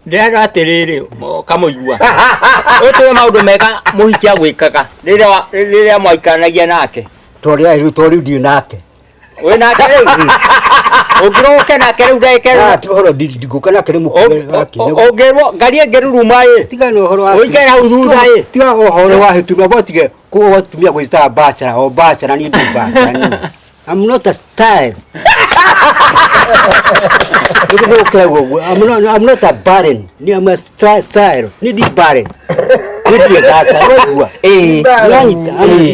ndĩrenda atĩrĩrĩ kamũigua ũtũwe maũndũ mega mũhiki agwĩkaga rĩrĩa mwaikanagia nake twarĩ ndio nake we nake rĩu ũngĩroke nake rĩu ndagĩka ti ũhoro ndigũka nake nĩ mũkũrũ ũngĩrwo ngari ĩngĩruruma tigana ũhoro wa ũikare hau thutha tiga ũhoro wa hĩtũra botige kũtumia gwĩta bacara o bacara niĩ ndi bacara I'm not a style. I'm not a baron. I'm a style. Need baron.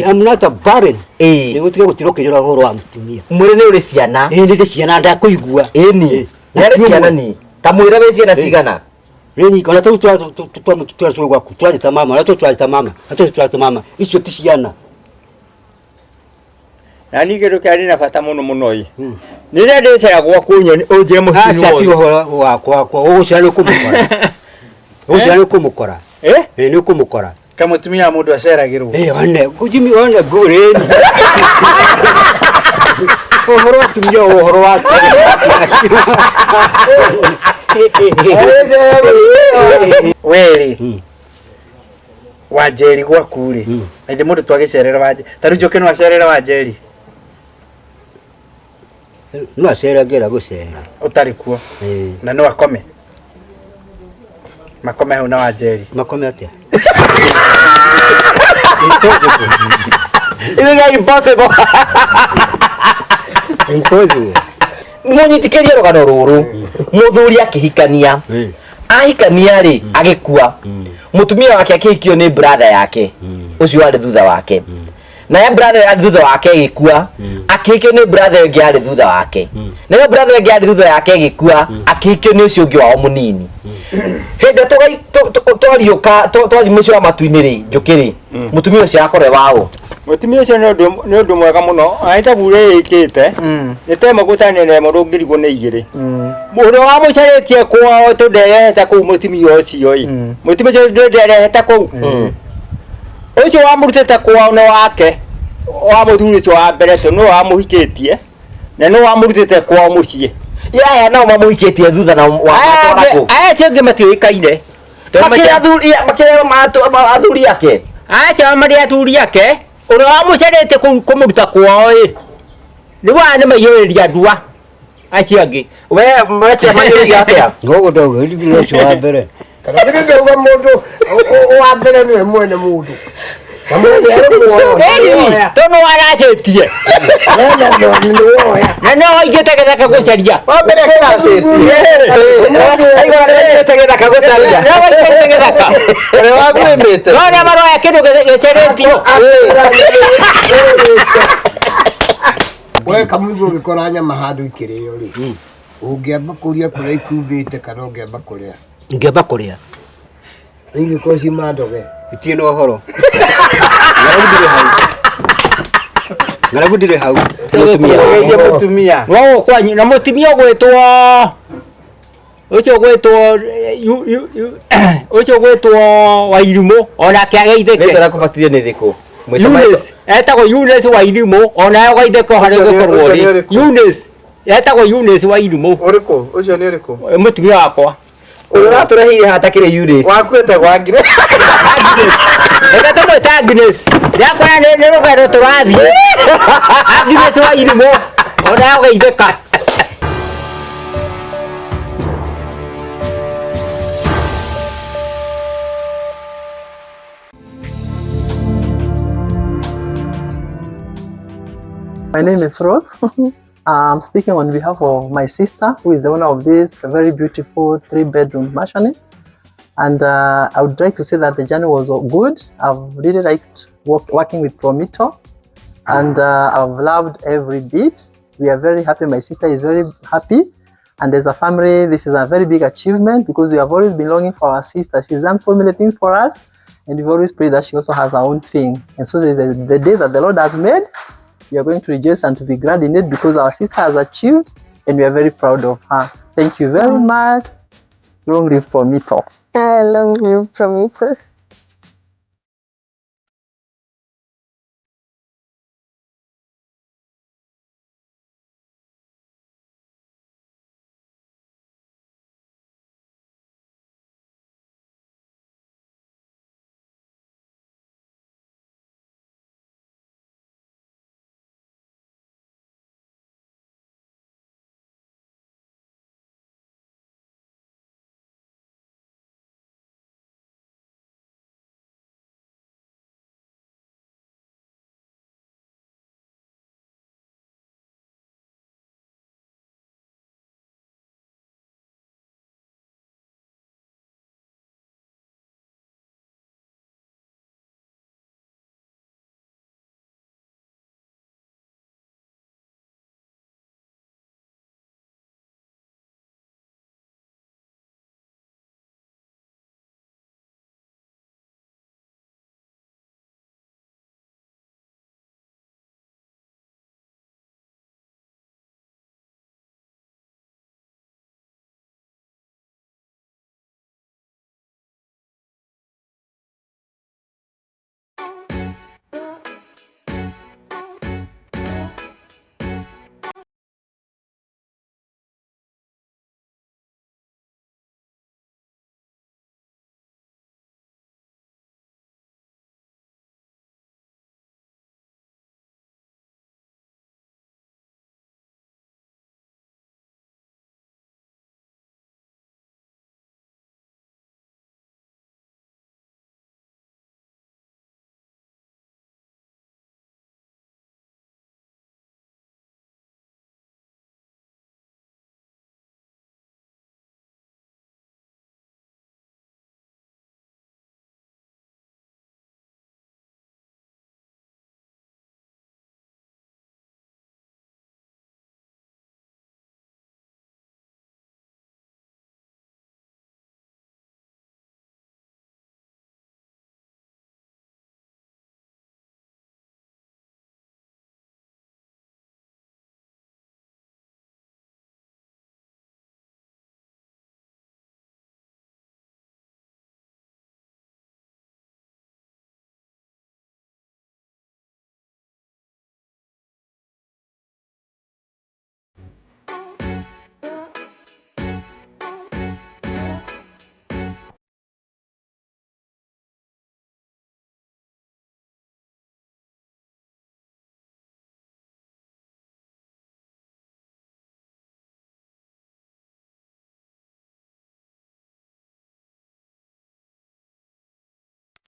I'm not a baron. Ni gutiga gutiroke jora horo wa mutumia. Mwire ni uri ciana. Ni ciana nda kuigua. Ni. Ni ciana ni. Ta mwire we ciana cigana. Ni kana tu gwaku. Twajita mama. Twajita mama. Icio ti ciana. Na ningĩ kĩarĩ na bata mũno ĩ nĩrĩa ndĩcera gwakwa nyoni ũnjĩre mũhiki acha ti ũhoro wakwa ũgũcera nĩ ũkũmũkora nĩ ũkũmũkora kamũtumia mũndũ aceragĩrwo one gũjimi one ngũrĩni ũhoro wa tumia ũhoro wa weri Wanjeri gwaku rĩ ĩndĩ mũndũ twagĩcerera Wanjeri tarĩ njoke no acerera Wanjeri no acera ngera gũcera ũtarĩ kuo na no akome makome hau na Wanjeri makome atĩa impossible mũnyitĩkĩrie rũgano rũrũ mũthuri akĩhikania ahikania rĩ agĩkua mutumia wake akĩhikio nĩ brother yake ũcio warĩ thutha wake na ya brother ya thutha wake agĩkua akĩhikio nĩ brother ũngĩ yarĩ thutha wake na ya brother ũngĩ yarĩ thutha yake agĩkua akĩhikio nĩ ũcio ũngĩ wao mũnini hĩndĩ twariũka twathi mũico wa matu-inĩ rĩ njũkĩ rĩ mutumia ũcio akorwo wao mutumia ũcio nĩ ũndũ mwega mũno aĩtabu rĩkĩte nĩtema gũtanĩra mũrũngĩrigwo nĩ igĩrĩ mũndũ wa mũcarĩtie kwao tũnderehete kũu mutumia ũcio ĩ mutumia ũcio ndũnderehete kũu ũcio wamũrutĩte kwao nĩ wake wa mũthuri ũcio wa mbere tondũ nĩwe wamũhikĩtie na nĩwe wamũrutĩte kwao mũciĩ yaya nao mamũhikĩtie thutha na aya acio angĩ matiũĩkaine makĩrĩa athuri ake aca marĩ athuri ake ũrĩa wamũcarĩtie kũu kũmũruta kwao ĩ nĩ maiyũrĩria ndua acio angĩ we mwetia maiyũrĩria atĩa ngogo ndogo ndigire ũcio wa mbere kana ndĩngĩuga mũndũ wa mbere nĩwe mwene mũndũ tondũ waracĩtie na nĩ waingĩte gĩthaka gũcaria wambere kĩracĩtie gĩthaka gũcaria ũrĩa wagwĩmĩte no nĩ maroya kĩndũ gĩcarĩtio we kamũigua ũgĩkora nyama handũ ikĩrĩo rĩ ũngĩamba kũria kũrĩa ikumbĩte kana ũngĩamba kũrĩa ingĩamba kũrĩa ingĩkorwo ciuma ndoge itirĩ na ũhoro ng'aragu ndirĩ hau mutumia no kwanyu na mutumia ũcio gwĩtwo Wairimũ onake ageithĩke nĩtũrakũbatithio nĩ rĩkũ Eunice etagwo Eunice Wairimũ onawe ũgeithĩke harĩ gũkorwo rĩ Eunice etagwo Eunice Wairimũ ũrĩkũ ũcio nĩ ũrĩkũ mutumia wakwa ũrĩa ũratũrehire hatakĩrĩ Eunice wakuĩte gwa Agnes reke tũmwĩte Agnes yakora nĩ rũgendo tũrathiĩ Agnes Wairimũ onawe ũgeithĩka. My name is Rose. I'm speaking on behalf of my sister, who is the owner of this very beautiful 3-bedroom mansion. And I would like to say that the journey was good. I've really liked working with Promito, and I've loved every bit. We are very happy. My sister is very happy. And as a family, this is a very big achievement because we have always been longing for our sister. She's done so many things for us, and we've always prayed that she also has her own thing. And so the day that the Lord has made, we are going to rejoice and to be glad in it because our sister has achieved and we are very proud of her. Thank you very much. Long live Promito. Long live Promito.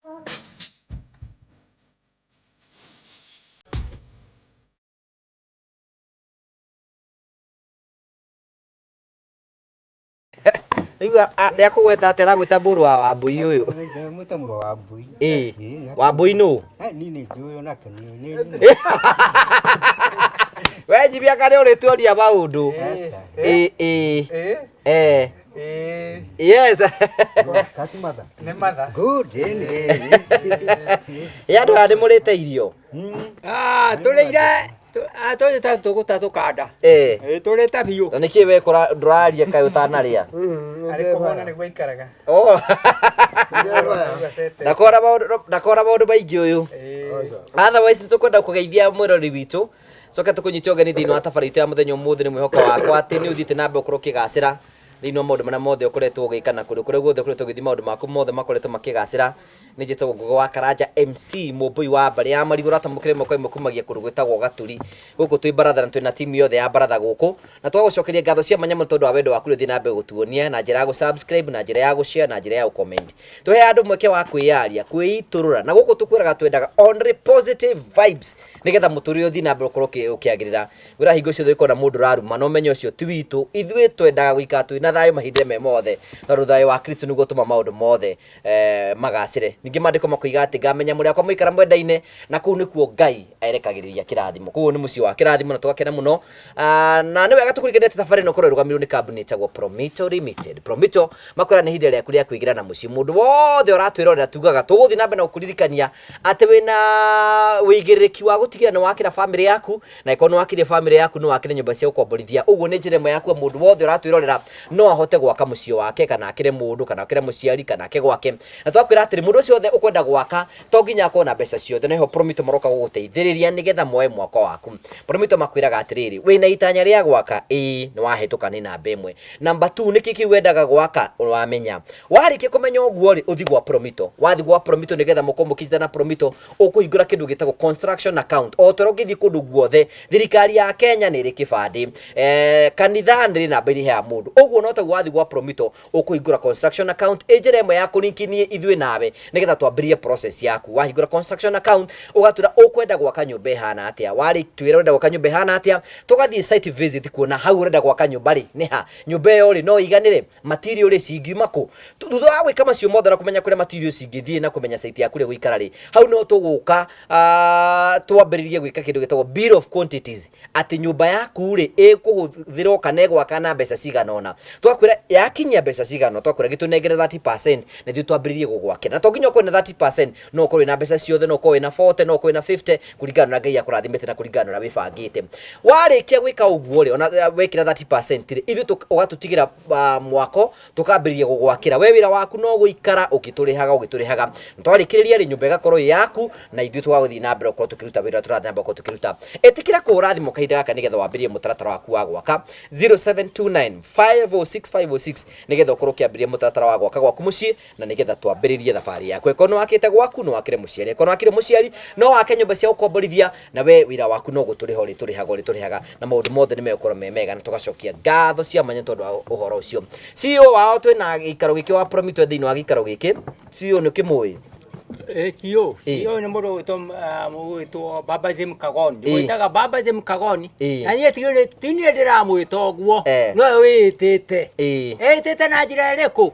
Igua ndia kugweta atera gwita mburu wa Wambui uyu. Mutambo wa Wambui. Wambui nu. Ni njuyo nake ni. We jibia kare uri tuoria maundu. Yes. Kati mother. Nĩ matha. Good. Yandu andi murite irio. Tũrĩire tũrĩte tũgũta tũkanda. Tũrĩte biũ. Na niki we ndũraria kaĩ ũtanaria. Arĩ kũhona nĩguo aikaraga. Ndakora maũndũ maingĩ ũyũ. Otherwise nĩtũkwenda kũgeithia mwĩrori witũ. Coke tũkũnyite ũgeni thĩinĩ wa tabarĩra itũ ya mũthenya ũmũthĩ. Nĩ mwĩhoko wakwa atĩ nĩ ũthiĩte na mbere ũkorwo ũkĩgacĩra thĩinĩ wa maũndũ marĩa mothe ũkoretwo ũgĩka na kũrĩa guothe ũkoretwo ũgĩthiĩ maũndũ maku mothe makoretwo makĩgacĩra. Nĩ njĩtagwo Ngũgĩ wa Karanja MC mũmbui wa mbarĩ ya Marigũ ũratamũkĩra ĩmwe kwa ĩmwe kumagia kũndũ gwĩtagwo Gaturi. Gũkũ twĩ baratha na twĩna timu yothe ya baratha gũkũ, na twagũcokeria ngatho cia manyamũ tondũ wa wendo waku ũthiĩ na mbere gũtuonia na njĩra ya gũ-subscribe, na njĩra ya gũ-share, na njĩra ya gũ-comment. Tũhe andũ mweke wa kwĩyaria, kwĩitũrũra, na gũkũ tũkwĩraga twendaga only positive vibes nĩgetha mũtũrĩre ũthiĩ na mbere ũkorwo ũkĩagĩrĩra. Wĩra hingo ciothe ũkona mũndũ ũraruma na ũmenye ũcio ti witũ. Ithuĩ twendaga gũikara twĩna thayũ mahinda me mothe, tondũ thayũ wa Kristo nĩguo ũtũma maũndũ mothe magacĩre. Ningĩ maandĩko makoiga atĩ ngamenya mũrĩa kwa mũikara mwenda-inĩ, na kũu nĩkuo Ngai erekagĩrĩria kĩrathimo. Kũu nĩ mũciĩ wa kĩrathimo na tũgakena mũno. Na nĩ wega tũkũrĩkanĩte thabarĩ ĩno ĩkorwo ĩrũgamĩrĩirwo nĩ kambuni ĩtagwo Promito Limited. Promito makwĩra nĩ ihinda rĩaku rĩa kwĩgira na mũciĩ. Mũndũ wothe ũratwĩrorera tugaga tũgũthiĩ na mbere na gũkũririkania atĩ wĩna wĩigĩrĩrĩki wa gũtigĩrĩra nĩ wakĩra famĩlĩ yaku, na ĩkorwo nĩ wakĩrire famĩlĩ yaku nĩ wakĩra nyũmba cia gũkomborithia. Ũguo nĩ njĩra ĩmwe yaku mũndũ wothe ũratwĩrorera no ahote gwaka mũciĩ wake, kana akĩre mũndũ, kana akĩre mũciari, kana ake gwake. Na twakwĩra atĩrĩ mũndũ ũcio wothe ũkwenda gwaka to nginya akorwo na mbeca ciothe, no Promito maroka gũgũteithĩrĩria nĩgetha moe mwako waku. Promito makwĩraga atĩrĩrĩ, wĩna itanya rĩa gwaka, nĩ wahĩtũka nĩ namba 1. Namba 2, nĩkĩ kĩu wendaga gwaka ũramenya. Warĩkia kũmenya ũguo rĩ, ũthi gwa Promito. Wathi gwa Promito nĩgetha mũkorwo mũkĩnyitana na Promito, ũkũhingũra kĩndũ gĩtagwo construction account. O toro ũngĩthiĩ kũndũ guothe, thirikari ya Kenya nĩ ĩrĩ kĩbandĩ, kanitha nĩ namba ĩrĩ ya mũndũ. Ũguo no taguo wathi gwa Promito ũkũhingũra construction account, njĩra ĩmwe ya kũrinkinie ithuĩ nawe nĩgetha twambĩrĩrie process yaku. Wahingũra construction account ũgatwĩra ũkwenda gwaka nyũmba ĩhana atĩa. Warĩtwĩra ũrenda gwaka nyũmba ĩhana atĩa, tũgathiĩ site visit kuona hau ũrenda gwaka nyũmba rĩ nĩ ha, nyũmba ĩyo rĩ no iganĩre, material rĩ cingiuma kũ. Thutha wa gwĩka macio mothe na kũmenya kũrĩa material cingĩthiĩ na kũmenya site yaku rĩ gũikara rĩ, hau no tũgũka twambĩrĩrie gwĩka kĩndũ gĩtagwo bill of quantities, atĩ nyũmba yaku rĩ ĩkũhũthĩrwo kana ĩgwaka na mbeca cigana ũna. Twakwĩra yakinyia mbeca cigana, twakwĩra gĩtũnengere 30% na ithuĩ twambĩrĩrie gũgwakĩra. Na to nginya ũkorwo na 30%, no ũkorwo na mbeca ciothe, no ũkorwo na 40, no ũkorwo na 50, kũringana na Ngai akũrathimĩte na kũringana na wĩbangĩte. Warĩkia gwĩka ũguo rĩ, ona wekĩra 30% rĩ, ithuĩ ũgatũtigĩra mwako, tũkambĩrĩria gũgwakĩra. We wĩra waku no gũikara ũgĩtũrĩhaga. Twarĩkĩrĩria rĩ, nyũmba ĩgakorwo yaku na ithuĩ tũgagũthiĩ na mbere ũkorwo tũkĩruta wĩra tũrathiĩ na mbere ũkorwo tũkĩruta. Ĩtĩkĩra kũrathimwo kahinda gaka nĩgetha wambĩrĩrie mũtaratara waku wa gwaka 0729506506 nĩgetha ũkorwo ũkĩambĩrĩria mũtaratara wa gwaka gwaku mũciĩ, na nĩgetha twambĩrĩrie thabarĩ yaku. Ĩkorwo nĩ wakĩte gwaku no wakĩre mũciari, ĩkorwo nĩ wakĩre mũciari no wake nyũmba cia gũkomborithia, na we wĩra waku no gũtũrĩha ũrĩtũrĩhaga, na maũndũ mothe nĩ megũkorwo me mega, na tũgacokia ngatho cia manya tondũ wa ũhoro ũcio. CEO wao twĩna gĩikaro gĩkĩ wa Promito thĩinĩ wa gĩikaro gĩkĩ. CEO nĩ ũkĩmũĩ? CEO nĩ mũndũ gwĩtwo Baba Jim Kagoni. Gwĩtaga Baba Jim Kagoni. Na niĩ ti niĩ ndĩramwĩta ũguo, nowe wĩĩtĩte. Ĩtĩte na njĩra ĩrĩkũ?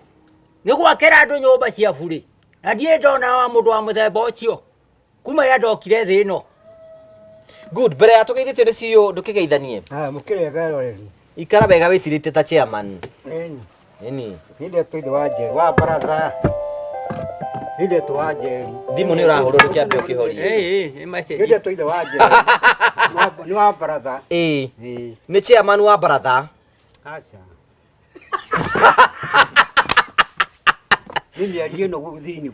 Nĩ gwakĩra andũ nyũmba cia burĩ. Na ndiĩ ndona mũndũ wa mũthemba ũcio kuma ya ndokire thĩ ĩno. Good, mbere ya tũgeithĩtio nĩ CEO ndũkĩgeithanie. Mũkĩrega roreri. Ikara wega wĩtirĩte ta chairman. Nini. Hĩndĩ twĩthĩ wa Njeri wa baratha. Hĩndĩ twa Njeri. Thimũ nĩ ũrahũrwo ndũkĩambe ũkĩhorie. Nĩ message. Hĩndĩ twĩthĩ wa Njeri. Nĩ wa baratha. Nĩ chairman wa baratha. Acha. Mimi alieno gũthini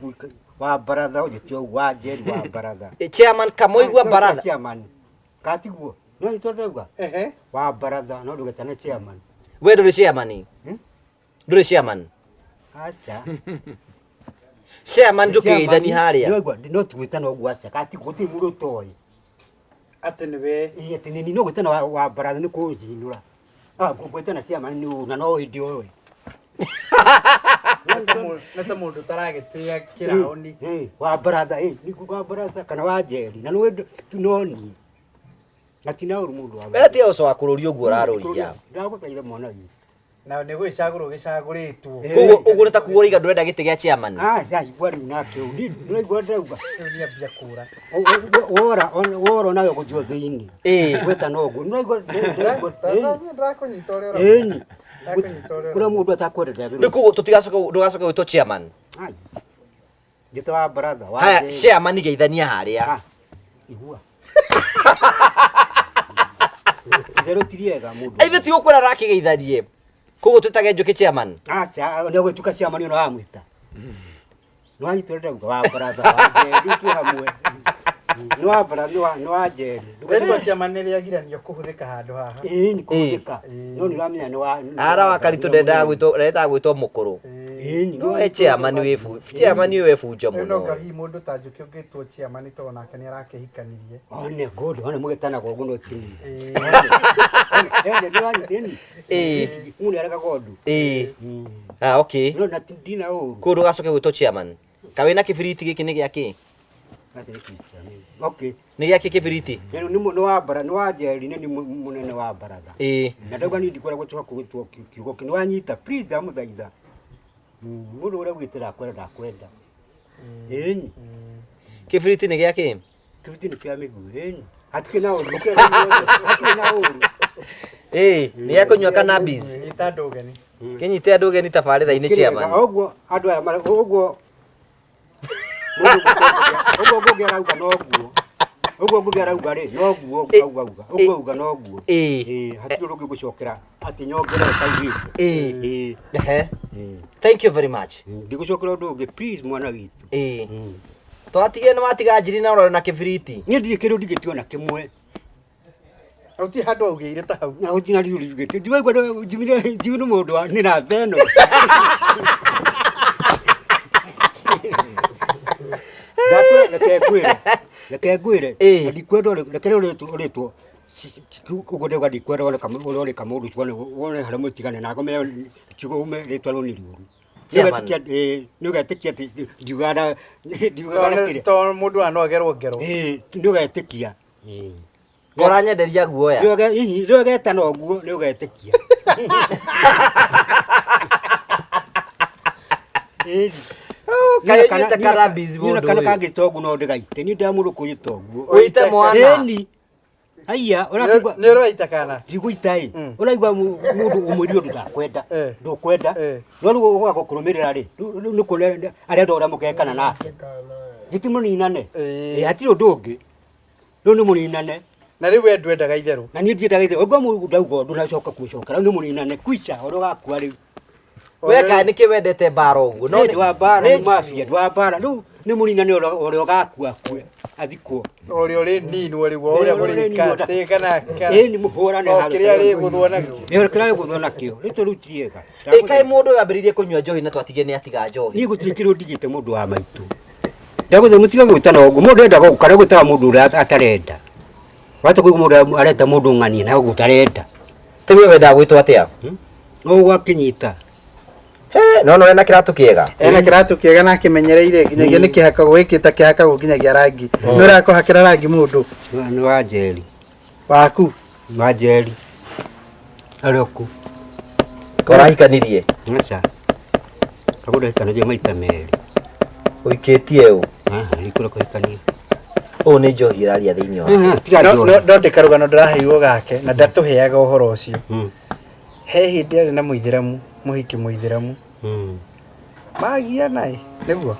wa baratha ũgĩtio wa Njeri wa baratha. Chairman Kamoigua baratha. Chairman. Katiguo. No nitondauga. Wa baratha no ndũgetane chairman. We ndũrĩ chairman? Ndũrĩ chairman? Acha. Chairman ndũkĩgeithani harĩa. No tugwĩtana ũguo acha. Katiguo ti mũndũ toĩ. Atĩ nĩ we. Atĩ nĩ no gwĩtana wa baratha nĩ kũnjinũra. Gwĩtana chairman nĩ na no hĩndĩ ũyũ. Nata mundu taragetia kiraoni wa brother ni kwa brother kana wa jeri na no tunoni natina uru mundu wa Beti uso wakururia uguo raruria ndagutaitha mwana wi na ni gwicaguru gicaguritwo uguo nita kuura iga ndurenda gite gia chairman ya bwari nake udi ndiraigua ndauga ni ambia kura wora nayo guthiwo thiini gweta no guo ndiraigua ndakunyita uria kura mundu atakwenda Nikugo tutigacoka ndugacoka wito chairman gito wa brother wa haya chairman geithania haria igua zero tiriega mundu aithe ti ukura rakigeithanie kugo tutage njuki chairman acha ndio gwetuka chairman no amwita no anyitore wa brother wa jeri tu hamwe no wa brother no wa jeri Wetwa chairman ria giranio kuhuthika handu haha ni kuhuthika no ni ramenya no wa ara wakaritu ndenda gwito reta gwito mukuru no chairman wefu chairman wefu njo no muno gahi mundu ta njuki ungitwo chairman to nake ni arakehikanirie one god one mugetana kwa guno tini mune araka godu okay no na tindina o kudu gacoke gwito chairman kawina kibiriti giki ni giaki okay ni giaki kibiriti ni muno wa bara no wa jeri ni munene wa baraga na ndauga ni ndikora gutwa kugitwo kiugo kini wanyita please amuthaitha mundu ura gwitira kwenda kibiriti ni giaki kibiriti ni kia migu hatikina o hatikina o ni yakunywa cannabis ita ndugeni kinyite andu geni tabarira-ini chairman oguo andu aya mara oguo oguo ngera no guo oguo ngera uga ri no guo oguo uga no guo hatiro rugi gucokera ati nyongera kaigi thank you very much ndigucokera undu ungi please mwana witu twatige na matiga njiri na roro na kibiriti ni ndiri kiru ndigitiona kimwe auti handu augeire ta hau na utina riu ndigitio ndiwaigua jimire mundu ni na theno Leke gwire ndikwenda lekere uritwo kugode gadi kwenda wale kama udu tuone wone haramu tigane na gome kigo ume ritwa roni riuru nugatikia ndiugana kire to mundu anogerwo ngero nugatikia ngora nyenderia guoya nugeta no guo nugatikia kayo nyita cannabis mundu kana kangitogu no ndigaite ni ndamuru kuyitogu uite mwana aya urakigwa ni roita kana jiguitai uraigwa mundu umurio ndakwenda ndukwenda no rugo gwako kurumirira ri nukule aria ndora mukekana nake gitimuninane hatiro ndungi no ni muninane na riu we ndwendaga itheru na ni ndiendaga itheru ogwa mundu ndauga ndunacoka kucokera ni muninane kwica oro gakua riu weka niki wendete baro uguo no ni wa bara ni mafia wa bara no ni muninane oro gakua kue athikwo ori ori nini ori wo ori muri kate kana ni muhorane haru kiria ri guthwana kiria ri guthwana kio rito rutiriega kai mundu yambiririe kunywa njohi na twatige ni atiga njohi ni gutirikiro ndigite mundu wa maitu ndaguthe mutiga gwitana uguo mundu enda gukara gwitaga mundu uria atarenda wata kuigua mundu areta mundu ng'ania na gutarenda tiwe wenda gwitwo atia no gwakinyita no ena kiratu kiega ena kiratu kiega na kimenyereire nginyagia ni kihaka gwikita kihaka gukinyagia rangi no rako hakira rangi mundu ni wa jeri waku wa jeri aroku kora hikanirie acha kagude kanaje maita meri uiketie u likura ko hikania o ni njohi iraria thiini wa no ndikarugano ndiraheirwo gake na ndatuheaga uhoro ucio he hindi ari na muithiramu muhiki muithiramu magia nai niguo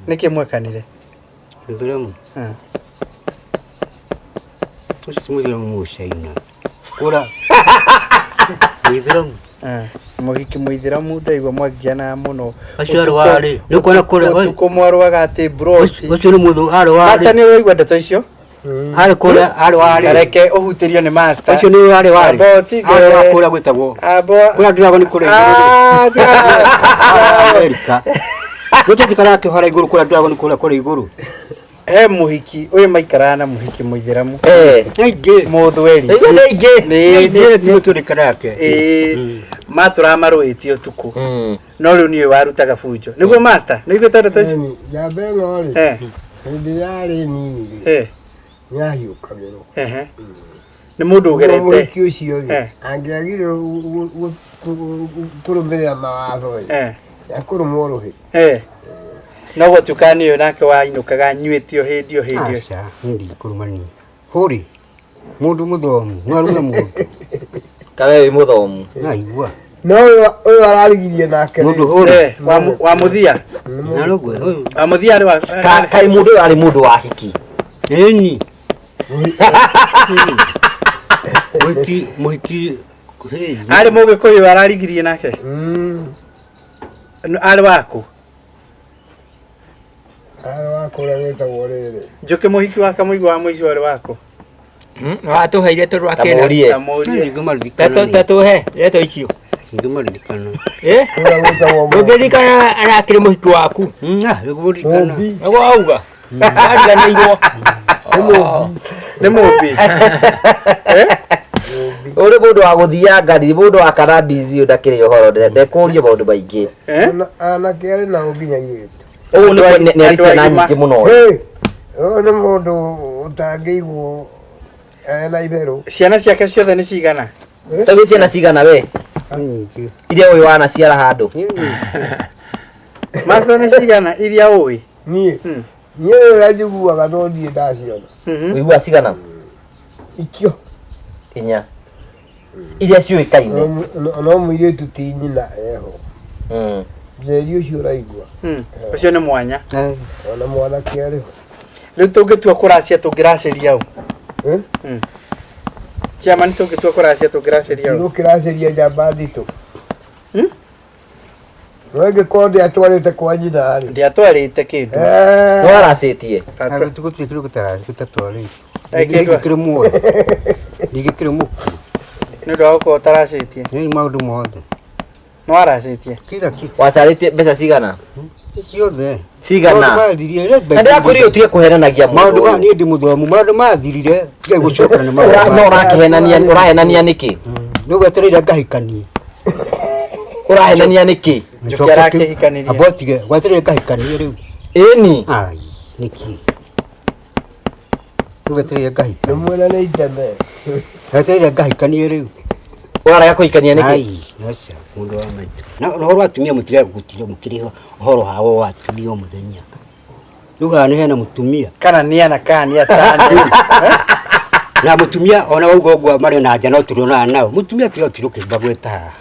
niki mwekanire muithiramu usi muithiramu mushaina kura muithiramu muhiki muithiramu ndaigua mwagiana muno aciaro wari nikona kura tukumwarwaga ati bro ucio ni muthu aro wari master ni roigwa ndeto icio ari kura aro wari reke uhutirio ni master ucio ni ari wari ari kura gwitagwo kura ndirago ni kura Amerika gote tikana ke hora iguru kura ndirago ni kura iguru he muhiki uyu maikara na muhiki muithiramu Aingi muthweri ni tuli karake matura maruitio tuku no riu ni warutaga bunjo niguo master niguo tada toci ya bengo ri ndi yari nini ri nyahiukagiro ni mundu ugerete muhiki ucio ri angiagire kurumbirira mawatho ri yakurumwo ruhi no gutukani nake wainukaga nyuitio hindio acha ndi kurumani hori mundu muthomu mwarume mundu kawe wi muthomu naigua no uyu ararigirie nake mundu hori wa muthia na rugwe wa muthia ari wa kai mundu ari mundu wa hiki eni muhiki ari mugikuyu ararigirie nake ari waku kurageta worere njuke muhiki waka muigu wa mwisho ari wako watuheire turwakira tatuhe reto icio ndũngĩririkana arakĩrĩ mũhiki waku nĩguo auga ariganĩirwo nĩ mũmbi uri mundu wa guthia ngari mundu wa kana busy ndakĩrĩ ũhoro ndekũria maũndũ maingĩ anake arĩ na ũnginyagia uyu ni ariciana nyingĩ mũno uyu nĩ mũndũ ũtangĩiguo na itherũ ciana ciake ciothe nĩ cigana tawi ciana cigana we iria uyu wana ciara handu master nĩ cigana iria ũĩ niĩ ũrĩa njiguaga no ndiĩ ndaciona uigua cigana ikio inya iria ciũĩkaine no mũirĩtu ti nyina eho njeri ũcio ũraigua ũcio nĩ mwanya ona mwanake arĩho rĩu tũngĩtua kũracia tũngĩraceria ũ ciama nĩ tũngĩtua kũracia tũngĩraceria ũ ũkĩraceria njamba nditũ wengĩkorwo ndĩatwarĩte kwa nyina rĩ ndiatwarĩte kĩndũ no aracĩtie tũgũtirĩ kĩndũ gũtatwarĩte muoyo ndigĩkĩrĩ mũku nĩ ũndũ wa gũkorwo ũtaracĩtie nĩ maũndũ mothe no aracĩtie kila kitu wacarĩtie mbeca cigana ciothe cigana na ndĩrakũria ũtige kũhenanagia maũndũ ma niĩ ndĩ mũthomu maũndũ mathirire tigai gũcokana nĩ maũndũ no ũrahenania nĩkĩ nĩ gwetereire ngahikanie ũrahenania nĩkĩ Njuki arakĩhikanirie abotige gwetereire ngahikanie rĩu ĩni ai nĩkĩ gwetereire ngahikanie mwena nĩ iteme gwetereire ngahikanie rĩu ũrarega kũhikania nĩkĩ ai aca mũndũ wa maitũ na ũhoro wa atumia mũtiga gũtire mũkĩrĩ ũhoro hao wa atumia o mũthenya rĩu haha nĩ hena mũtumia kana nĩ ana kana nĩ atani na mũtumia ona wauga ũguo marĩ na nja no tũrĩonaga nao mũtumia tiga ũtirũkĩmba gwĩta haha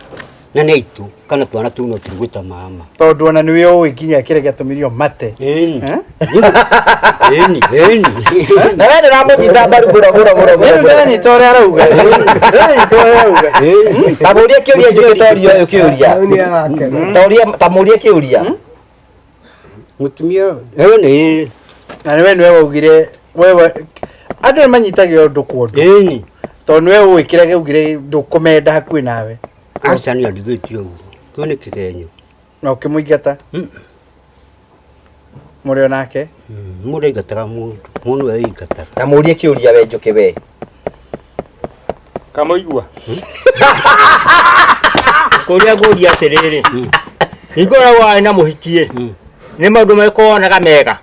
na nĩ aitũ kana twana tũu no tũrĩgwĩta mama tondũ ona nĩwe ũĩ nginya kĩrĩa gĩatũmirio mate ĩni na we ndĩramũnyita mbaru mũno ndĩranyita ũrĩa arauga tamũrie kĩũria njũkĩ toria ũyũ kĩũria tamũrie kĩũria mũtumia ĩyo nĩ na nĩwe nĩwe waugire wewe andũ nĩ manyitagio ũndũ kũndũ ĩni tondũ nĩwe ũĩ kĩrĩa gĩaugire ndũkũmenda hakuhĩ nawe aca nĩ andigĩtio ũguo kĩo nĩ kĩgenyo na ũkĩmũingata mũrĩ o nake mũndũ aingataga mũndũ we aingataga na mũrie kĩũria we njũkĩ we kamũigua kũrĩa ngũria atĩrĩrĩ hingũragwo arĩ na mũhikie nĩ maũndũ marĩkũ mega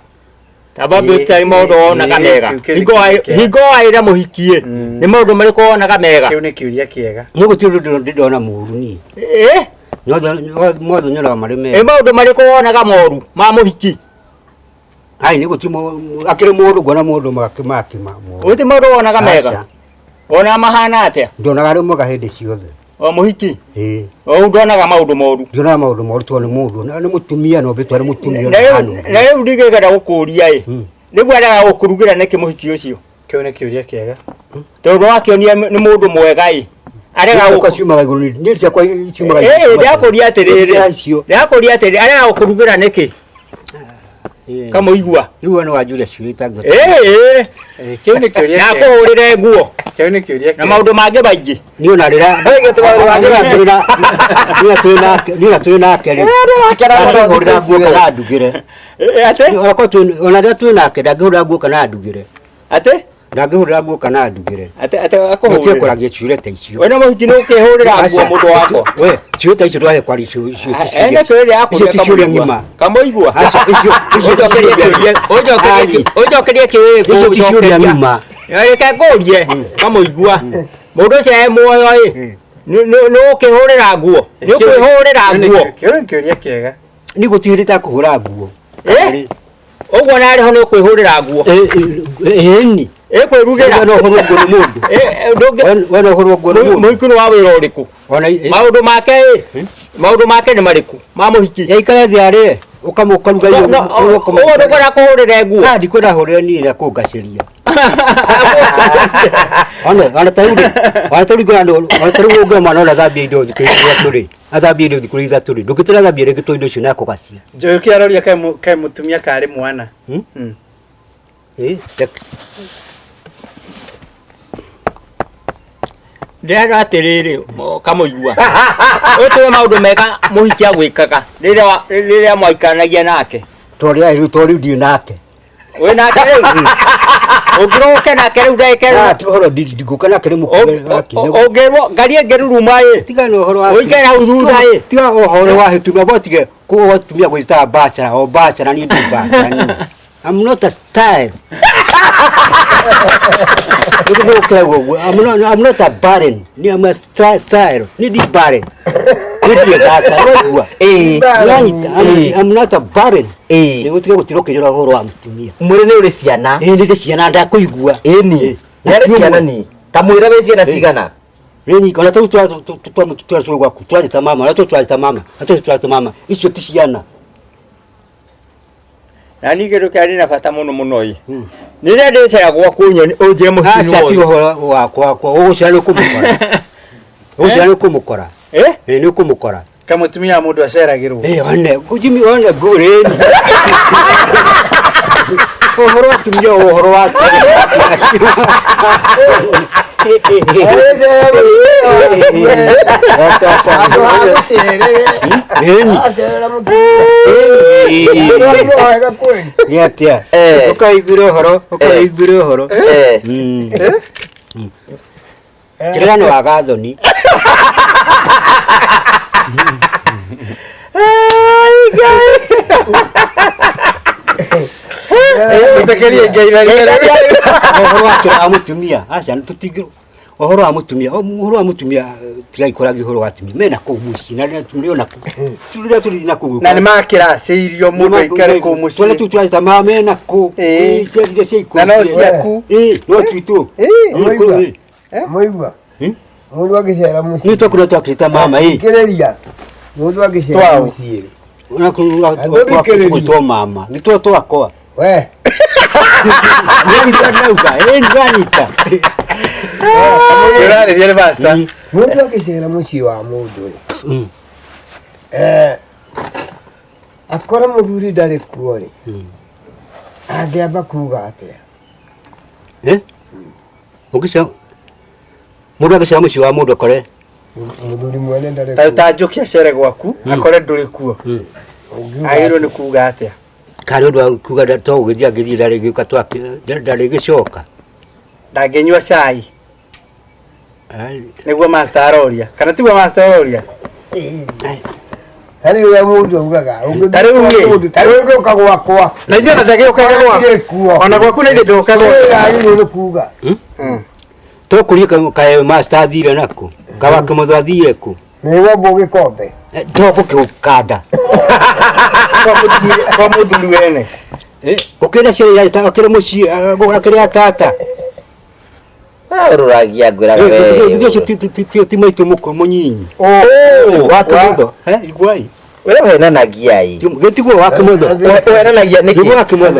sababu ũtarĩ maũndũ wonaga mega hingo arĩ na mũhikie nĩ maũndũ marĩkũ wonaga mega kĩu nĩ kĩũria kĩega nĩ gũtirĩ ũndũ ndĩndona mũũru niĩ mothe nyonaga marĩ mega maũndũ marĩkũ wonaga moru ma mũhiki ai nĩ gũtirĩ akĩrĩ mũndũ nguona mũndũ makĩma ũti maũndũ wonaga mega ona mahana atĩa ndonaga arĩ mwega hĩndĩ ciothe o mũhiki Au ndonaga maundu moru. Ndona maundu moru tone mundu na mutumia no betware mutumia na rĩu ndigegera gũkũria nĩguo araga gũkurugira nĩkĩ mũhiki ũcio kĩu nĩ kĩũria kĩega tondũ wakĩonia nĩ mũndũ mwega araga gũkũciumaga igũrũ nĩ cia kwa ciumaga ndakũria atĩrĩrĩ araga gũkurugira nĩkĩ kama igua Riu no wajule ciurita ngo. Kiu ni kiuria. na kuhurire nguo Kiu ni kiuria. na maundu mangi maingi Ni ona rira. Ni tuna nake ri. Akera hurira nguo kana ndugire. ate Ona rira tuna nake ndangihurira nguo kana ndugire. ate Ndangihurira nguo kana ndugire. ate Kuhurira akuhurire kuragia ciurita icio. wena muhiki no ukihurira nguo mundu wako We, ciurita icio ndwahe kwari icio. ene kwere yakuri Icio ngima. kama igua Icio ujokerie kiwe icio ciuria ngima. reka ngurie kama igua mundu ucio e muoyo no ukihurira nguo ni ukwihurira nguo Kiu ni kiuria kiega. Ni gutirita kuhura nguo. uguo nari ho no kwihurira nguo Eni. kwirugera Wena uhoro nguo mundu. Wena uhoro nguo mundu. muhiki no wa wira uriku Ona maundu make ni mariku ma muhiki yaikara thiare ukamukaruga iyo. uguo ndukora kuhurira nguo Ndi kwenda hurira ni ira kungaciria. Ona tauri ngona mwana ona thambia indo thikirithia turi. Athambia indo thikirithia turi. Ndukitira thambia ringi to indo cio na kugacia. Njoyo kiaroria kai mutumia kari mwana. ndĩrenda atĩrĩrĩ kamuigua ũtũwe maũndũ mega mũhiki agwĩkaga rĩrĩa mwaikanagia nake Toriu ndio nake. wĩ nake rĩu ũngĩroke nake rĩu ndagĩka Ti horo ndiguka nake ni mukure wake. ũngĩrwo ngari ĩngĩruruma Tigana uhoro wa. ũikare hau thutha Tiga uhoro wa hitumia botige ko tumia gwita bachara o bachara ni bachara. I'm not a style. I'm not a baron. I'm a style. Need the baron. I'm not a baron. Ni gutiga gutirokejora horo wa mutumia. Mwire ni uri ciana. Ni ciana nda kuigua. Ni. Yari ciana ni. Kamwira we ciana cigana. Ni kana tu gwaku. Twajita mama. Twajita mama. Icio ti ciana. na ningĩ ndũkĩarĩ na bata mũno ĩ rĩrĩa ndĩcera gwaku ũnjĩre mũhiki Acha ti uhoro wakwa ũgũcera nĩ ũkũmũkora. Ũgũcera nĩ ũkũmũkora. Nĩ ũkũmũkora. Ka mutumia mundu aceragirwo. One kujimi one ngũrĩni. Ũhoro wa tumia ũhoro wa Niatia. Ukaiguire ũhoro. Kĩrĩa nĩ wagathoni. Utekerie ngeira. Ũhoro wa kĩrĩa mutumia. Acha tutigirwo. Ũhoro wa mutumia tiga ikoragi ũhoro wa atumia. Mena kũu mũciĩ na tũrĩ na kũu. Tũrĩ na kũu. Na nĩ makĩra ciirio mũndũ aikare kũu mũciĩ. Twana tu twahita mena kũu. Ciathire ciaikũ. Na no ciaku. No twitũ. Moigua. Mundu agicera muciĩ. Ni twakũra twakĩta mama Kĩrĩria. Mundu agicera muciĩ. Ona kũrũga mama. Ni twakwa. We. Nĩnganita. Ũrarĩria nĩ basta. Mundu agicera muciĩ wa mundu. Akora muthuri ndarĩ kuo rĩ. Angĩamba kuga atĩa? Ũngĩca mundu agicera muciĩ wa mundu akore. Muthuri mwene ndarĩ kuo. Ta njuki acere gwaku akore ndũrĩ kuo. Agĩrwo nĩ kuga atĩa? Kari ũndũ wa kuga to ũgĩthiĩ angĩthiĩ ndarĩ gĩcoka. Ndangĩnyua cai. Nĩguo master aroria. Kana tiguo master aroria? Harĩ ũrĩa mũndũ augaga. Tarĩu ũgĩũka gwakwa. Na ithuĩ ona ndagĩũkaga gwaku. Ona gwaku na ithuĩ ndũkaga. Agĩrĩirwo kuga. Tũkũria kae master athire nako. Kawa kĩmotho athire ku. Nĩguo mbũ gĩkombe. Ndogũkĩũkanda. Kwa mũthuri wene. Ũkĩrĩa ciĩra akĩrĩ mũciĩ akĩrĩa tata. Rũragia ngwĩra we. Ndio ti maitũ mũnyinyi. Wakĩmotho. Igwai. Wewe ũhenanagia ĩ. Gĩtiguo wakĩmotho. Ũhenanagia nĩkĩ? Nĩguo wakĩmotho.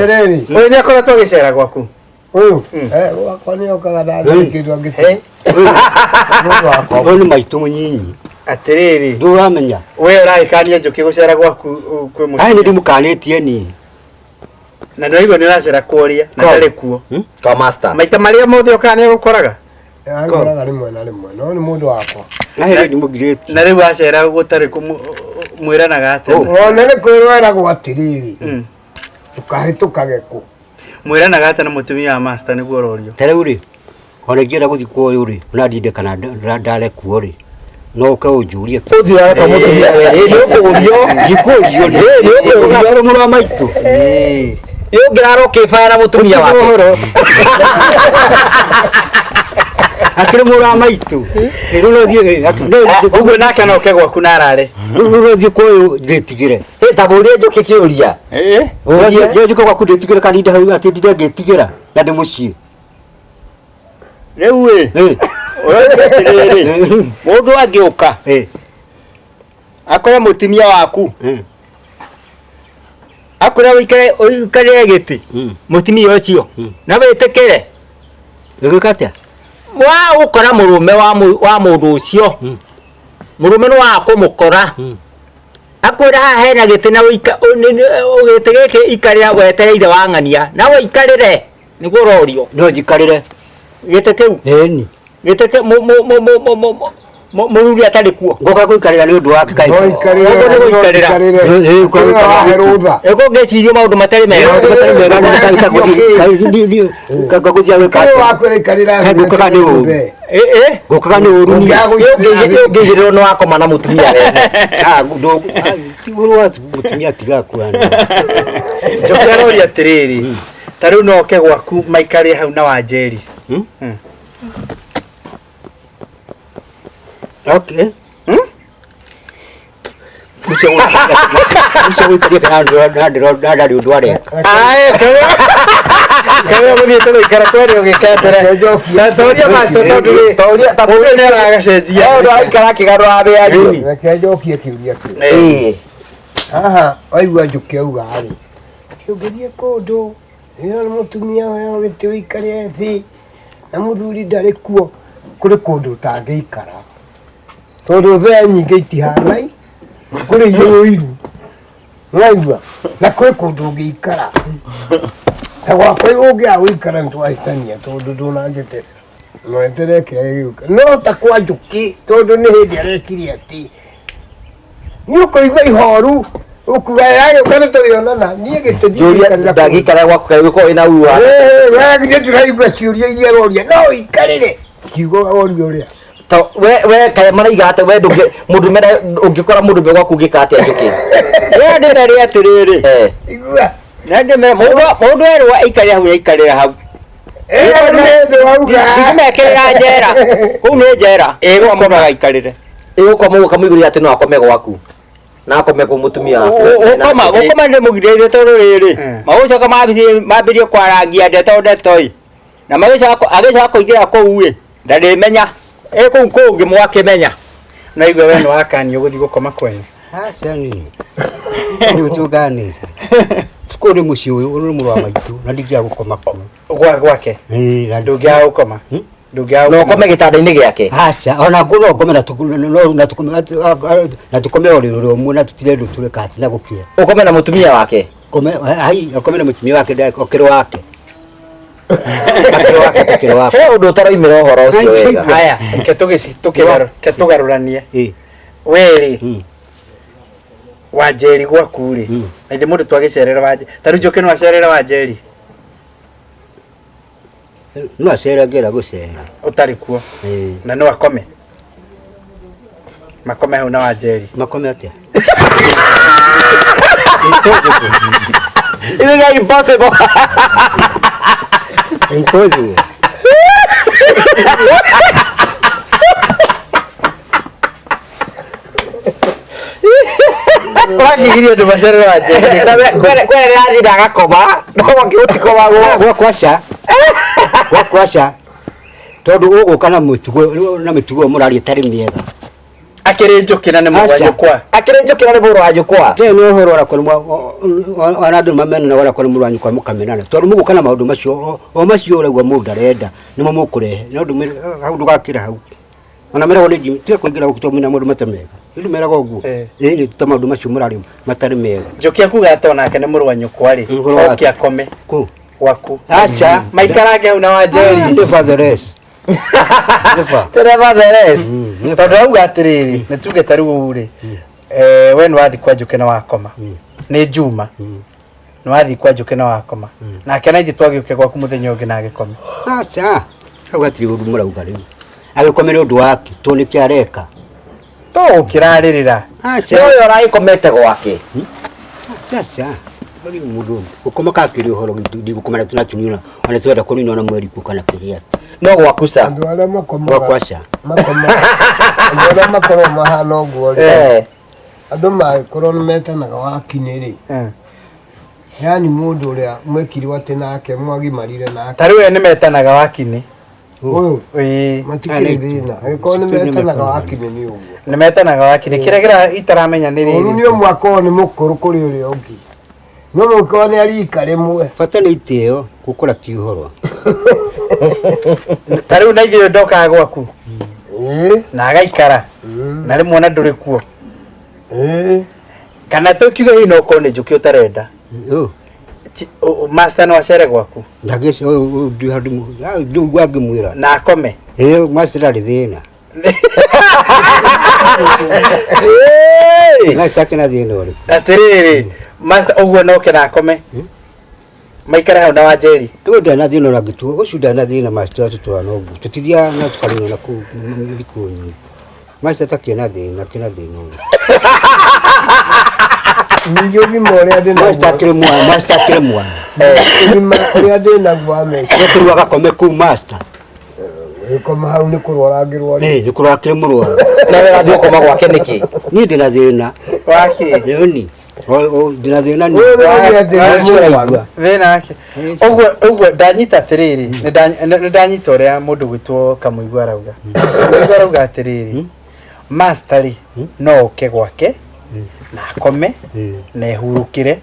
Ũyũ nĩ akoretwo agĩcera gwaku. Ũyũ. Wakwa nĩ okaga ndathikĩrwo ngĩte. Ũyũ nĩ maitũ mũnyinyi. Atĩrĩrĩ. Ndũramenya. We ũragĩkania njũkĩ gũcera gwaku kwĩ mũciĩ. Nĩ ndĩmũkanĩtie ni. Na ndio hiyo niracera kuoria na ndari kuo. Kwa master. Maita maria mothe okane gukoraga. Ngoraga rimwe na rimwe no ni mundu wakwa. Na hero ni mugireti. Na riu acera gutari kumwiranaga atene. Ona ni kwirwera gwatiriri. Tukahitũkage ku. Mwiranaga atene mutumia wa master niguo rorio. Tere uri. Ona ngira guthi kuoyo uri. Ona ndinde kana ndare kuo ri. No ka ujurie. Uthira kwa mutumia wewe. Ni ukurio. Gikurio ni. Ni ukurio muri wa maitu. Yo ngiraro kifaya na mutumia wake. Akire muri wa maitu. Ero no thie. Uguo nake no kegwa kunarare. No thie kuoyo ndetigire. Taburia njuki kiuria. Yo njiko kwa kundetigire kaninde hau ati ndinde ngetigira. Na ndi mucii. Rĩu ĩ ũrĩa mũndũ angĩũka akore mũtumia waku akore ũikarĩre gĩtĩ mũtumia ũcio na wĩtĩkĩre ũgĩka atĩa wa gũkora mũrũme wa mũndũ ũcio mũrũme nĩ wa kũmũkora akwĩra haha hena gĩtĩ na gĩtĩ gĩkĩ ikarĩra wetereire wang'ania na ũikarĩre nĩguo ũrorio no njikarĩre gĩtĩ kĩu ĩni gĩtĩ kĩu mũruri atarĩ kuo ngoka gũikarĩra nĩ ũndũ wake kaĩ eko ngeciria maũndũ matarĩ mega ngũkaga nĩ ũru ngĩigĩrĩrwo nĩ wakoma na mũtumia tigũrwo mũtumia tigakua njoke aroria atĩrĩrĩ ta rĩu no oke gwaku maikare hau na Wanjeri. Okay. Mucha wikaria kana ndari undu ware. Kawe muthi to ikara kwere ugikatera. Na toria master tondu toria tabule ne agacenjia. Ndo aikara kigarũ abe ari. Reke njokie kiuria kĩu. Aha, aigua njuke uga ari. Kiugerie kũndũ. Ĩyo nĩ mũtumia wayo gĩtĩ wĩikare thĩ. Na mũthuri ndarĩ kuo. Kũrĩ kũndũ ũtangĩikara. Tondũ thaa nyingĩ itihanai. Kũrĩ iũru. Waigua. Na kwĩ kũndũ ũngĩikara. Ta gwakwa ũngĩaga gũikara nĩtwahĩtania tondũ ndũnanjĩte. No etere kĩrĩa gĩgũka. No ta kwa njũkĩ tondũ nĩ hĩndĩ arekire atĩ. Nĩ ũkũigua ihoru. Ukuga yayo kana tũrĩonana. Niĩ gĩtĩ ndikarĩra. Ndagĩikara gwaku kaĩ gũkorwo ĩna ua. Wagire tũraigua ciũria iria roria. No ikarĩre. Kiugo orio ũrĩa. To we kaĩ maraiga atĩ we mũndũme ũngĩkora mũndũme gwaku ũngĩka atĩa njũkĩ. Rĩrĩa ndĩmerĩ atĩrĩrĩ. Igua. Na ndĩmerĩ mũndũ erwo aikare hau aikarĩra hau. Ndingĩmekĩrĩra njera. Kũu nĩ njera. Ĩgũkomaga aikarĩre. Ĩgũkoma ũkamũigĩrĩra atĩ no akome gwaku. Na akome kwa mũtumia waku. Gũkoma ndĩmũgirĩire tondũ rĩrĩ. Magũcoka mambĩrie kwarangia ndeto ĩ. Na agĩcoka kũingĩra kũu ĩ. Ndarĩmenya. Kũu kũngĩ mwakĩmenya. Na igwe we nĩ wakanio gũthiĩ gũkoma kwenyu. Aca ni. Nĩ ũtũgane. Kũrĩ mũciĩ ũyũ nĩ mũrũ wa maitũ na ndingĩaga gũkoma kuo. Gwake. Na ndũngĩaga gũkoma. No ũkome gĩtanda-inĩ gĩake. Aca ona ngũno ngome na tũkome ũrĩrĩ ũmwe na tũtirendwo tũreka atĩ na gũkĩa. Ũkome na mũtumia wake. Ũkome na mũtumia wake okĩrwo wake. He ũndũ ũtaroimĩra ũhoro ũcio wega. Haya, tũgarũranie. Weri Wanjeri gwaku rĩ. Ĩndĩ mũndũ twagĩcerera Wanjeri. Ta rĩu Njoki no acerera Wanjeri. No acera ngera gũcera. Ũtarĩ kuo. Na no akome. Makome hau na Wanjeri. Makome atĩa? It is impossible. Impossible. Wakigiria andũ macerera Wanjeri. Kwere rathi ndagakoma. No ngĩũtikoma gwakwaca tondũ ũgũka na mĩtugo mũraria ĩtarĩ mĩega. Akĩrĩ Njoki na nĩ mũrũ wa nyũkwa. Akĩrĩ Njoki na nĩ mũrũ wa nyũkwa. Nĩ ũhoro ona andũ mamena wala kwa mũrũ wa nyũkwa mũkamenana tondũ mũgũka na maũndũ macio o macio ũraigua mũndũ arenda nĩmo mũkũrehe no ndũ hau ndũgakĩra hau ona mera wone tiga kũingĩra gũkĩtwo mwĩna mũndũ matamega Ilu meraga uguo. Ni tutamandu macio murari matari mega. Njokia kuga atona nake ni muru wa nyukwa ri. Okia kome. Ku. Waku. Acha. Maikarage una wa jeri. Ndi fatheres. Tere fatheres. Tondu auga atiriri, ni tuge tariu ri. We ni wathi kwa njuke na wakoma. Ni Juma. Ni wathi kwa njuke na wakoma. Nake na itwagĩũke gwaku muthenya ũngĩ na agĩkome. Acha. Hau atiri ũndũ mũrauga rĩu. Agĩkomere ũndũ wake, to nĩ kĩareka. To ũkĩrarĩrĩra. Acha. Ũyũ aragĩkomete gwake. Acha. Bali mũndũ. Gũkoma kakĩrĩ ũhoro ndigũkomera tunatuniona. Ona twenda kũnina na mweri kana kĩrĩa. No gwaku ca. Andũ arĩa makomaga. Gwakwaca. Makoma. Andũ arĩa makorwo mahana ũguo rĩ. Andũ magĩkorwo nĩ metanaga wakinĩ rĩ. Yani mũndũ ũrĩa mwekirwo atĩ nake mwagimarire nake. Tarĩu we nĩ metanaga wakinĩ. Ũyũ. Matikĩrĩ thĩna. Agĩkorwo nĩ metanaga wakinĩ nĩ ũguo. Nĩ metanaga wakinĩ. Kĩrĩa itaramenya nĩ rĩrĩ. Ũyũ nĩ ũmwe akorwo nĩ mũkũrũ kũrĩ ũrĩa ũngĩ. No mũkorwo nĩ arika rĩmwe. Bata nĩ itĩo gũkũra ti ũhoro. Tarĩu na ithuĩ ndokaga gwaku. Na agaikara. Na rĩmwe ona ndũrĩ kuo. Kana tũkiuge hihi no ũkorwo nĩ njũkĩ ũtarenda. Master no acere gwaku. Ndagĩce ndi handu ndu gwangĩ mwĩra. Na akome. Master ndarĩ thĩna. Master kena thĩna ũrĩkũ. Atĩrĩrĩ, Master ũguo noke na akome. Maikara hau na Wanjeri. Tũnda na thĩna ũrangĩtuo, ũcio ndarĩ na thĩna Master tutwana ũguo. Tũtithia na tũkarĩna na kũu thikũ-inĩ. Master takĩna thĩna, kena thĩna ũrĩkũ. Nĩyogi mora ndĩ na Master kĩrĩ mwana. Nĩma ũrĩa ndĩ naguo ameci. Tũrũ agakome kũu Master. Koma hau nĩ kũrwara ngĩrwara. Nĩ kũrwara kĩrĩ mũrwaru. Na we wathi ũkoma gwake nĩkĩ? Niĩ ndĩ na thĩna. Waki. Yoni. Ndĩ na thĩna nĩ. Thĩna wake. Ũguo ndanyita atĩrĩrĩ, nĩ ndanyita ũrĩa mũndũ gwĩtwo Kamũigua arauga. Kamũigua arauga atĩrĩrĩ, Master rĩ no ũke gwake na akome na ehurũkĩre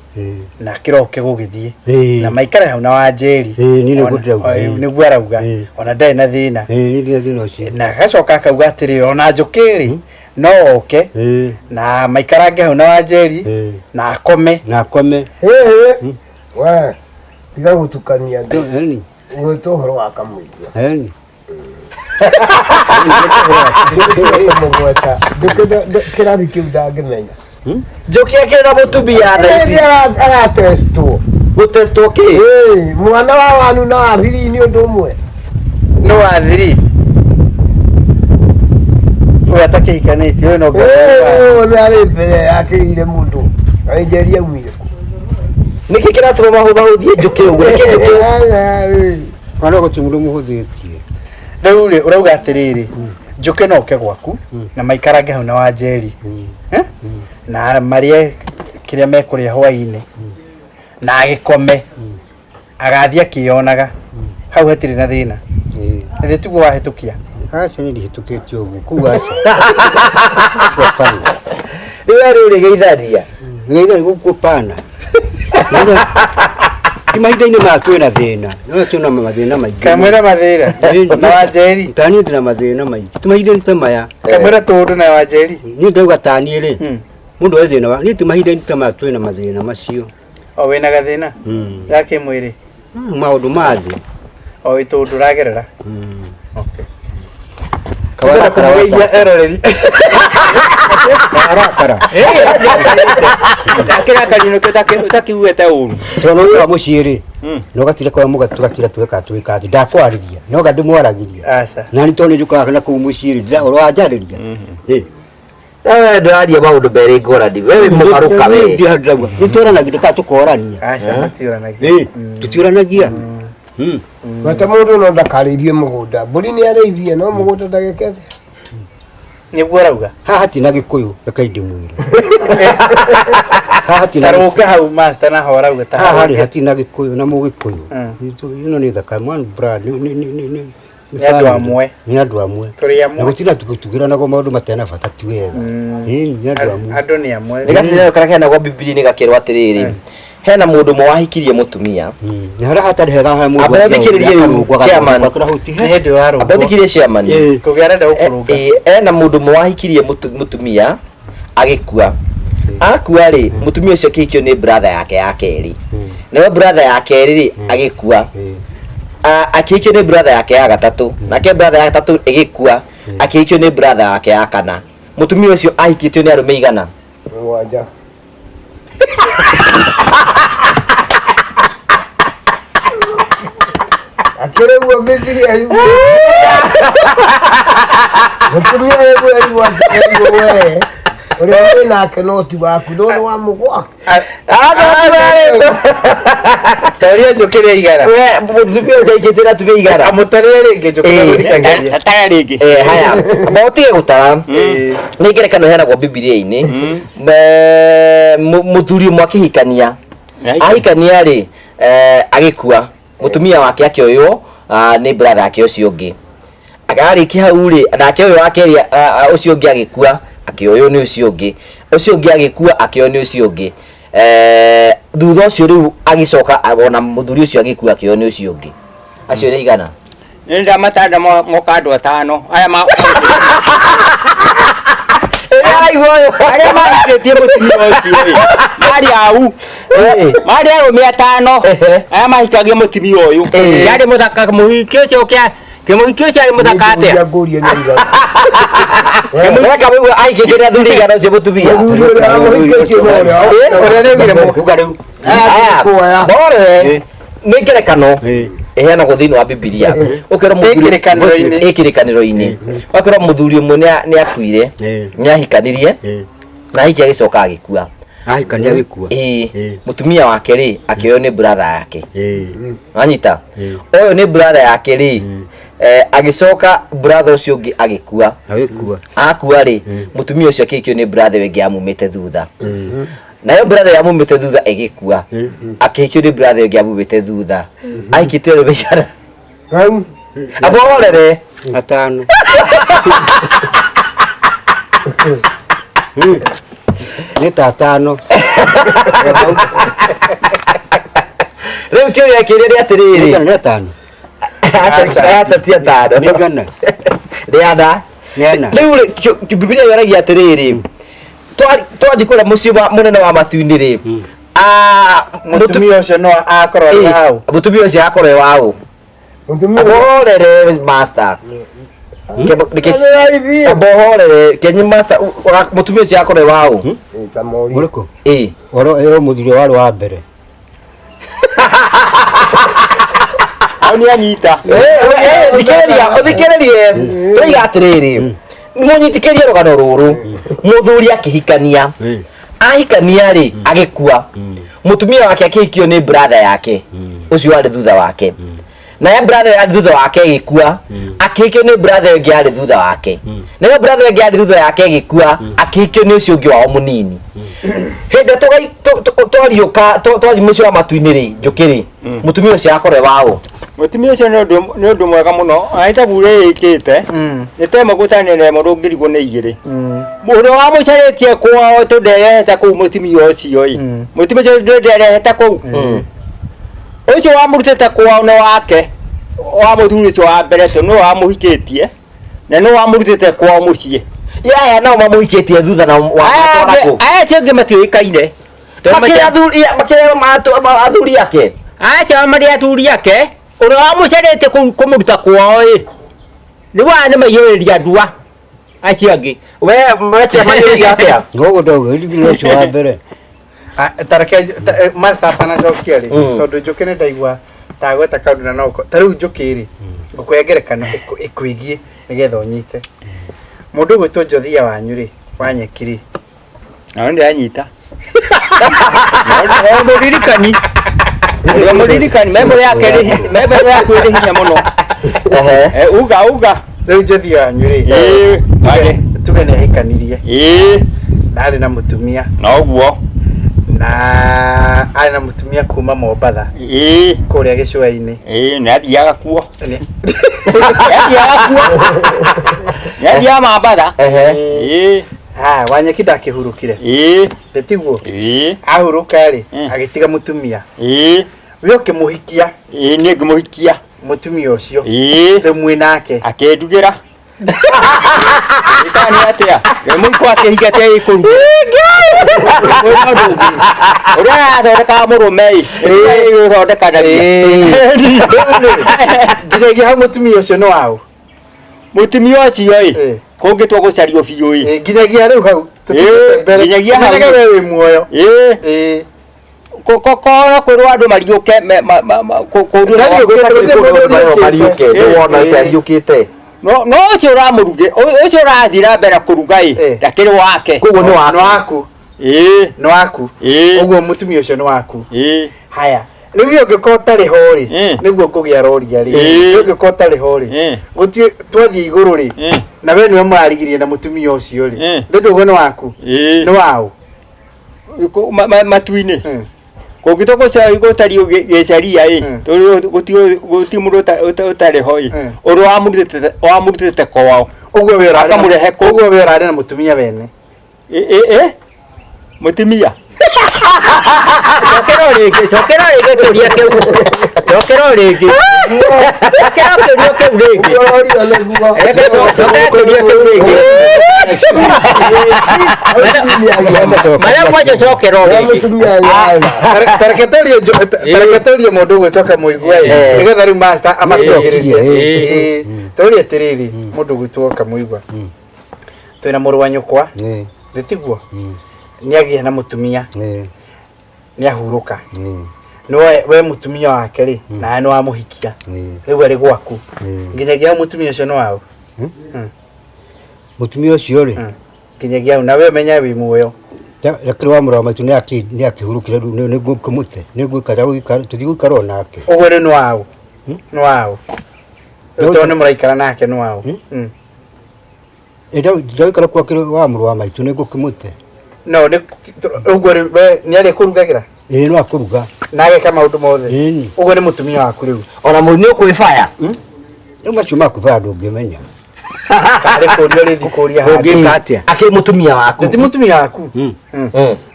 na kĩroke gũgĩthiĩ na maikare hau na Wanjeri. Nĩguo arauga ona ndarĩ na thĩna. Na agacoka akauga atĩrĩrĩ ona njũkĩ rĩ no oke na maikarange hau na Wanjeri na akome. We tiga gũtukania andũ. Gwĩtwo ũhoro wa Kamũigua. Kĩrathi kĩu ndangĩmenya. Njũkĩ akĩrĩ na mũtumia thaa ici. Aratestwo. Gũtestwo kĩ? Mwana wa wanu na wa thiri nĩ ũndũ ũmwe. No wa thiri. Ũyũ atakĩhikanĩtie ũyũ no nĩ arĩ mbere akĩire mũndũ. Wanjeri aumire kũ? Nĩkĩ kĩratũma mahũthahũthie njũkĩ ũguo? Kana gũtirĩ mũndũ mũhũthĩtie. Rĩu rĩ ũrauga atĩrĩrĩ, njũkĩ no ũke gwaku na maikarange hau na Wanjeri. Na marĩe kĩrĩa mekũrĩa hwaĩ-inĩ na agĩkome agathiĩ akĩonaga hau hatirĩ na thĩna. Ithĩ tiguo wahĩtũkia? Aca nĩ ndihĩtũkĩtie ũguo kuu aca. Rĩu rĩu rĩgeitharia. Rĩgeitharia gũkũ pana. Ti mahinda-inĩ maya twĩna thĩna. No twĩna mathĩna maingĩ. Kamwĩra mathĩna na Wanjeri. Tani ndĩ na mathĩna maingĩ. Ti mahinda-inĩ ta maya. Kamwĩra tũndũ na Wanjeri. Niĩ ndauga tani rĩ. Mũndũ wĩ thĩna wa niĩ ti mahinda-inĩ ta maya twĩna mathĩna macio. O wĩna gathĩna ga kĩmwĩrĩ? Maũndũ ma thĩ. O tũndũ ũragerera? Kawara kũmũgeithia eroreri. Arakara. Kĩrakarĩ nĩkĩo ũtakiugĩte ũru. Twana ũyũ wa mũciĩ rĩ, no gatire kwa mũgatũgatira twĩka atĩ ndakwarĩria no gandĩmwaragĩria. Na nĩ tondũ njũkaga na kũu mũciĩ rĩ ũranjarĩria. Wewe ndũraria maũndũ merĩ ngũrani. Wewe mũgarũka we. Nĩtũranagia ka tũkorania. Tũtiũranagia. Bata mũndũ no ndakarĩirie mũgũnda. Mbũri nĩ arĩithie no mũgũnda ndagĩkete. Nĩguo arauga. Haha ti na Gĩkũyũ reke ndĩmwĩre. Tarũka hau Master na ho arauga ta. Haha rĩ hatirĩ na Gĩkũyũ na Mũgĩkũyũ. Ĩno nĩ thaka one brand nĩ andũ amwe. Nĩ andũ amwe. Na gũtirĩ tũgĩranago maũndũ matena bata ti wega. Nĩ andũ amwe. Andũ nĩ amwe. Nĩgacĩrĩro karĩa kenagwo Bibilia-inĩ gakĩrwo atĩrĩrĩ, hena mũndũ mwe wahikirie mũtumia. Nĩ harĩa hatarĩ hega ha mũndũ. Abathikĩrĩrie rĩu chairman. Nĩ hĩndĩ warũngwo. Abathikĩrĩrie chairman. Kũgĩa arenda gũkũrũnga. Ena mũndũ mwe wahikirie mũtumia agikua akua ri mutumia ucio kikio ni brother yake ya keri na brother ya keri ri agikua akikio ni brother yake ya gatatu na ke brother ya gatatu igikua akikio ni brother yake ya kana mutumia ucio ahikitio ni arume igana waja akere wo bibiri ayu mutumia yewe ayu wewe ore na kanoti waku ndone wa mugwa taria njokere igara we mutumia ucio ikitira tume igara amutaria ringi njokere gurikangaria tataya ringi haya abotige gutara ningerekano heragwo bibilia-ini muthuri mwakihikania ahikania ri agikua mutumia wake akioyo ni brother yake ucio ungi akarikia hau ri nake uyu wake ucio ungi agikua akioyo ni ucio ungi agikua akioyo ni ucio ungi thutha ucio riu agicoka ona muthuri ucio agikua akioyo ni ucio ungi acio ni igana nenda matanda moka andu atano aya ma aria mahikitie mutumia ucio mari au mari arume atano aya mahikagia mutumia uyu yari muthaka muhiki ucio kimuhiki ucio ari muthaka atia Mwaka wewe aikikira thuri igana ucio mutumia ore regire mukuga riu bore ningerekano ehana go thini wa bibilia ukero muthuri ikirikaniro-ini wakero muthuri umwe ni akuire ni ahikanirie na hiki agicoka agikua ahikania agikua mutumia wake ri akioyo ni brother yake anyita oyo ni brother yake ri agicoka brother ucio ungi agikua akua ri mutumia ucio akikio ni brother wengi amumite thutha nayo brother yamumite thutha igikua akikio ni brother wengi amumite thutha aikitio ri bishara aborere atano ni tatano riu kio yakirire atiriri ni atano asa tia tano ni gana riada riu bibilia yoragia atiriri twathi kura mucio munene wa matu-ini ri mutumia ucio no akorwo hau mutumia ucio akorwo wau aborere master aborere kenyi master mutumia ucio akorwo wau uriko oro muthuri wari wa mbere ani anyita thikiririe turiga atiriri munyitikerie rugano ruru muthuri akihikania ahikania ri agikua mutumia wake akihikio ni brother yake ucio ari thutha wake na ya brother ari thutha wake agikua akihikio ni brother wengi ari thutha wake na ya brother wengi ari thutha yake agikua akihikio ni ucio ungi wao munini hende twariuka twathi mucio wa matu-ini ri njukiri mutumia ucio akorwe wao mutumia ucio ni undu mwega muno aita bure ikite nitema gutanene murungirigwo ni igiri mundu wa mucaritie kwao tudehete kuu mutumia ucio mutumia ucio ndehete kuu ucio wa murutite kwao no wake wa muthuri ucio wa mbere tu no wa muhikitie na no wa murutite kwao mucie yaya no mamuhikitie thutha na wakorako aya cengi matiuikaine makira athuri yake acha mari athuri yake uri wa mucaritie kumuruta kwao ni wane maiyuriria ndua acio angi we mwacha maiyuriria atia gogo dogo ndigiro ucio wa mbere tareke master pana jokiari tondu njukire ndaigua tagweta kaundu na noko tariu njukiri ngukwengerekano ikuigie nigetha unyite mundu gwitwo Njothia wanyu ri wanyekiri na ndi anyita ndo ririkani memory yake ri hinya muno uga riu Njothia wanyu ri wale tuge ni hikanirie nari na mutumia na uguo na ari na mutumia kuma Mombatha kuria gicua-ini na thiaga kuo ya Mombatha Wanyeki ndakihurukire ndetiguo ahuruka ri agitiga mutumia we ukimuhikia ni ngimuhikia mutumia ucio rimwe nake akendugira Ikani atia. Mungu akihiga te ikundu. Ora thondeka mũrũme. Thondeka nagia. Nginya ha mutumia ucio no wao. Mutumia ucio kũngĩtwa gũcario biũ nginyagia rĩu hau nginyagia hau wewe muoyo kokora kwĩrwo andũ mariũke mariũkĩte no ũcio ũramũruge ũcio ũrathira mbere kũruga ndakĩrĩ wake koguo nĩ waku nĩ waku ũguo mutumia ũcio nĩ waku haya rĩu ũngĩkorwo ũtarĩ ho rĩ nĩguo kũgĩa roria rĩ ũngĩkorwo ũtarĩ ho rĩ gũthiĩ twathiĩ igũrũ rĩ na we nĩwe mũrarigirie na mutumia ũcio rĩ ndũguo nĩ waku nĩ wao matu-inĩ kũngĩtwa gũtario gĩcaria gũti mũndũ ũtarĩ ho ũrĩa wamũrutĩte kwao ũguo we ũrarĩ na mutumia wene mutumia Chokero rĩngĩ kĩũria kĩu chokero rĩngĩ kĩũria kĩu rĩngĩ marĩa mwacho chokero tareketorie mũndũ gwĩtwoka mũigua nĩgetha rĩu master amatũgĩrĩrie tũria tiriri mũndũ gwĩtwoka mũigua twĩna mũrũ wa nyũkwa ndĩtiguo nĩagĩa na mutumia nĩahurũka no we mutumia wake rĩ na nĩ wamũhikia rĩu arĩ gwaku nginyagia mutumia ũcio nĩ wao mutumia ũcio rĩ nginyagia na we menya wĩ muoyo lakini wa mũrũ wa maitu nĩ akĩhurũkire rĩu nĩguo kũmũte nĩguo tũthiĩ gũikara nake ũguo nĩ wao nĩ wao tondũ nĩ mũraikara nake nĩ wao ndaikara kwa kĩrĩ wa mũrũ wa maitu nĩguo kũmũte no ũguo nĩ arĩ kũrugagĩra no akũruga na ageka maũndũ mothe ũguo nĩ mutumia waku rĩu ona mũni ũkwĩbaya rĩu macio makũbaya ndũngĩmenya karĩ kũria rĩthi kũria ũngĩka atĩa akĩ mutumia waku ti mutumia waku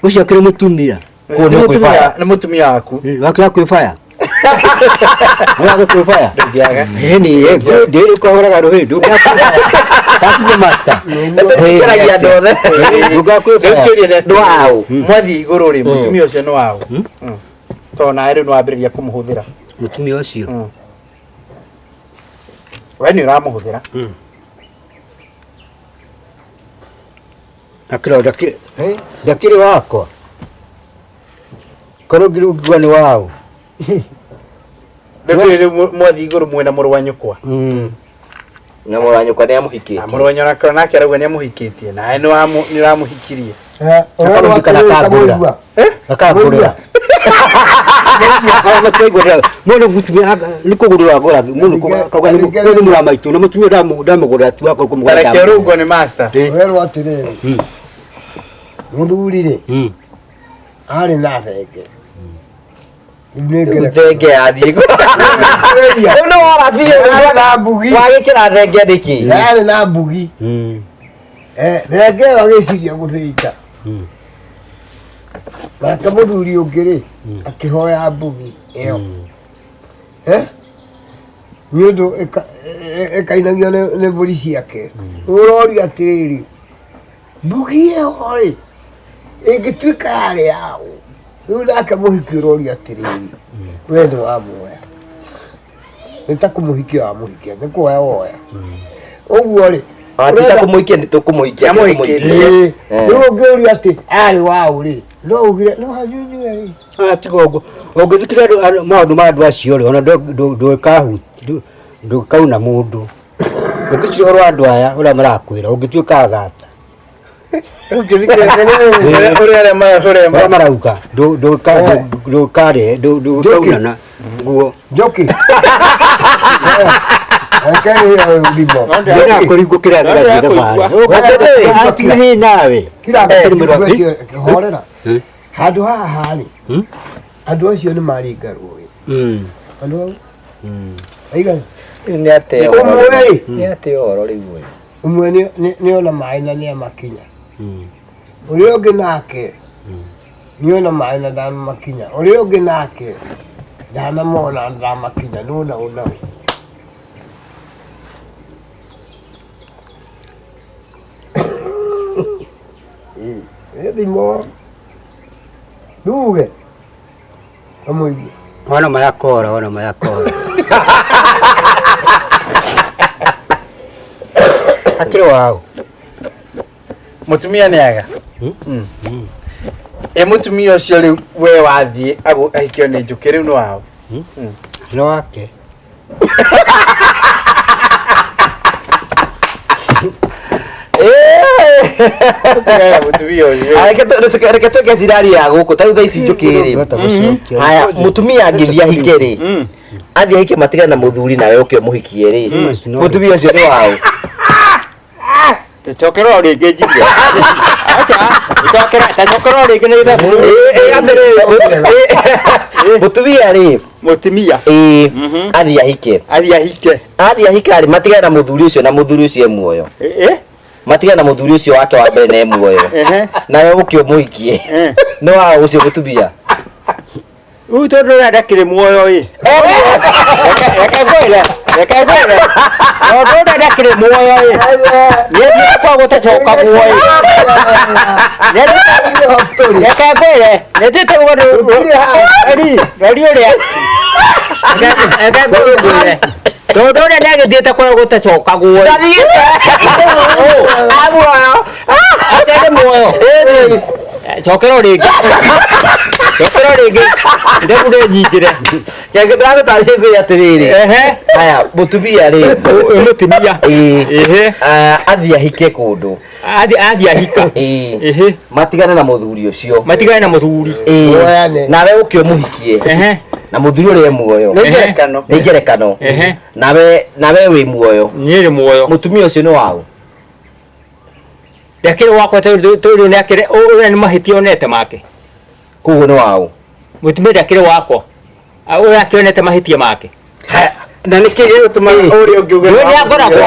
ũcio akĩrĩ mutumia nĩ mutumia waku wakĩra kwĩbaya kwĩbaya ndĩrĩ kwahoraga rũhĩ ndũngĩakwĩbaya master kĩragia ndothe ndũngĩakwĩbaya ndwao mwathi igũrũ rĩ mutumia ũcio nĩ wao tondũ nawe rĩu nĩwambĩrĩria kũmũhũthĩra mutumia ũcio we nĩ ũramũhũthĩra akĩra ndakĩrĩ wakwa korwo ngĩrũngiwa nĩ wao rĩu mwathi igũrũ mwĩna mũrũ wa nyũkwa na mũrũ wa nyũkwa nĩamũhikĩtie mũrũ wa nyũkwa nake arauga nĩamũhikĩtie nawe nĩũramũhikirie akambũrĩra mũndũ mutumia nĩ kũgũrĩra ngora mũndũ kauga nĩ mũrũ wa maitu na mutumia ndamũgũrĩra tu reke rĩu ũguo nĩ master werwo atĩrĩrĩ mũthuri rĩ arĩ na thenge thenge yathiĩ rĩu nĩ wora biũ wagĩkĩra thenge nĩkĩ yarĩ na mbugi thenge ĩyo agĩciria gũthĩnja nake mũthuri ũngĩ rĩ akĩhoya mbugi ĩyo nĩ ũndũ ĩkainagio nĩ mbũri ciake ũroria atĩrĩrĩ mbugi ĩyo rĩ ĩngĩtuĩka yarĩ yao rĩu nake mũhiki ũroria atĩrĩrĩ we nĩ wamuoya nĩ ta kũmũhikia wamũhikia nĩ kuoya woya ũguo rĩ watita kũmũhikia nĩ tũkũmũhikia rĩu ũngĩũria atĩ arĩ wao rĩ no ugire no hanyunyue rĩ tiga ũguo ũngĩthikĩrĩria maũndũ ma andũ acio rĩ ona ndũkauna mũndũ ũngĩciria ũhoro wa andũ aya ũrĩa marakwĩra ũngĩtuĩka thata ũrĩa marauga ndũkaunana guo njoki kũringũ kĩrĩa gĩgathiĩ nawe kĩhorera handũ haha rĩ andũ acio nĩ maringarwo andũ au aigana nĩ atĩa ũhoro rĩu ũmwe nĩona maĩ na nĩamakinya ũrĩa ũngĩ nake nĩona maĩ na ndanamakinya ũrĩa ũngĩ nake ndanamona ndamakinya nũna ũna thimo duge amoigue ona mayakora akire wao mutumia nĩaga mutumia ũcio rĩu we wathiĩ ahikio nĩ njũkĩ rĩu nĩ wao no wake reke tweke cirari ya gũkũ tarĩu thaa ici njũkĩ rĩ haya mũtumia angĩthiĩ ahike rĩ athiĩ ahike matigane na mũthuri nawe ũke ũmũhikie rĩ mũtumia ũcio nĩ wao Tacokera rĩngĩ njige. Acha, tacokera rĩngĩ nĩ ithabu. Mũtumia rĩ, mũtumia. Athiĩ ahike. Athiĩ ahike rĩ matigane na mũthuri ũcio na mũthuri ũcio e muoyo. Matigane na mũthuri ũcio wake wa mbere na e muoyo. Nawe ũke ũmũhikie. No wa ũcio mũtumia. Tondu ndakire muoyo ri reke ngwire tondu ndakire muoyo ri niĩ kwa gũtacoka muoyo reke ngwire nĩndĩte rori ũrĩa reke ngwire tondu ũrĩa nĩagĩthiĩte kwa gũtacoka muoyo atende muoyo chokero rĩngĩ ndemure nyingire kenge ndagũtarĩria ngwĩra atĩrĩrĩ haya mũtumia rĩ mũtumia athiĩ ahike kũndũ athiĩ ahika matigane na mũthuri ũcio nawe ũke ũmũhikie na mũthuri ũrĩa muoyo nĩ ngerekano nawe wĩ muoyo niĩ ndĩ muoyo mũtumia ũcio nĩ waũ yakire wako tondu nakire ũrĩa nĩ mahĩtia onete make kuguo nĩ waũ mũtumia ndakire wako ũrĩa akĩonete mahĩtia make na nĩ kĩĩ gĩtũma ũrĩa ũngĩuga nĩ angoragwo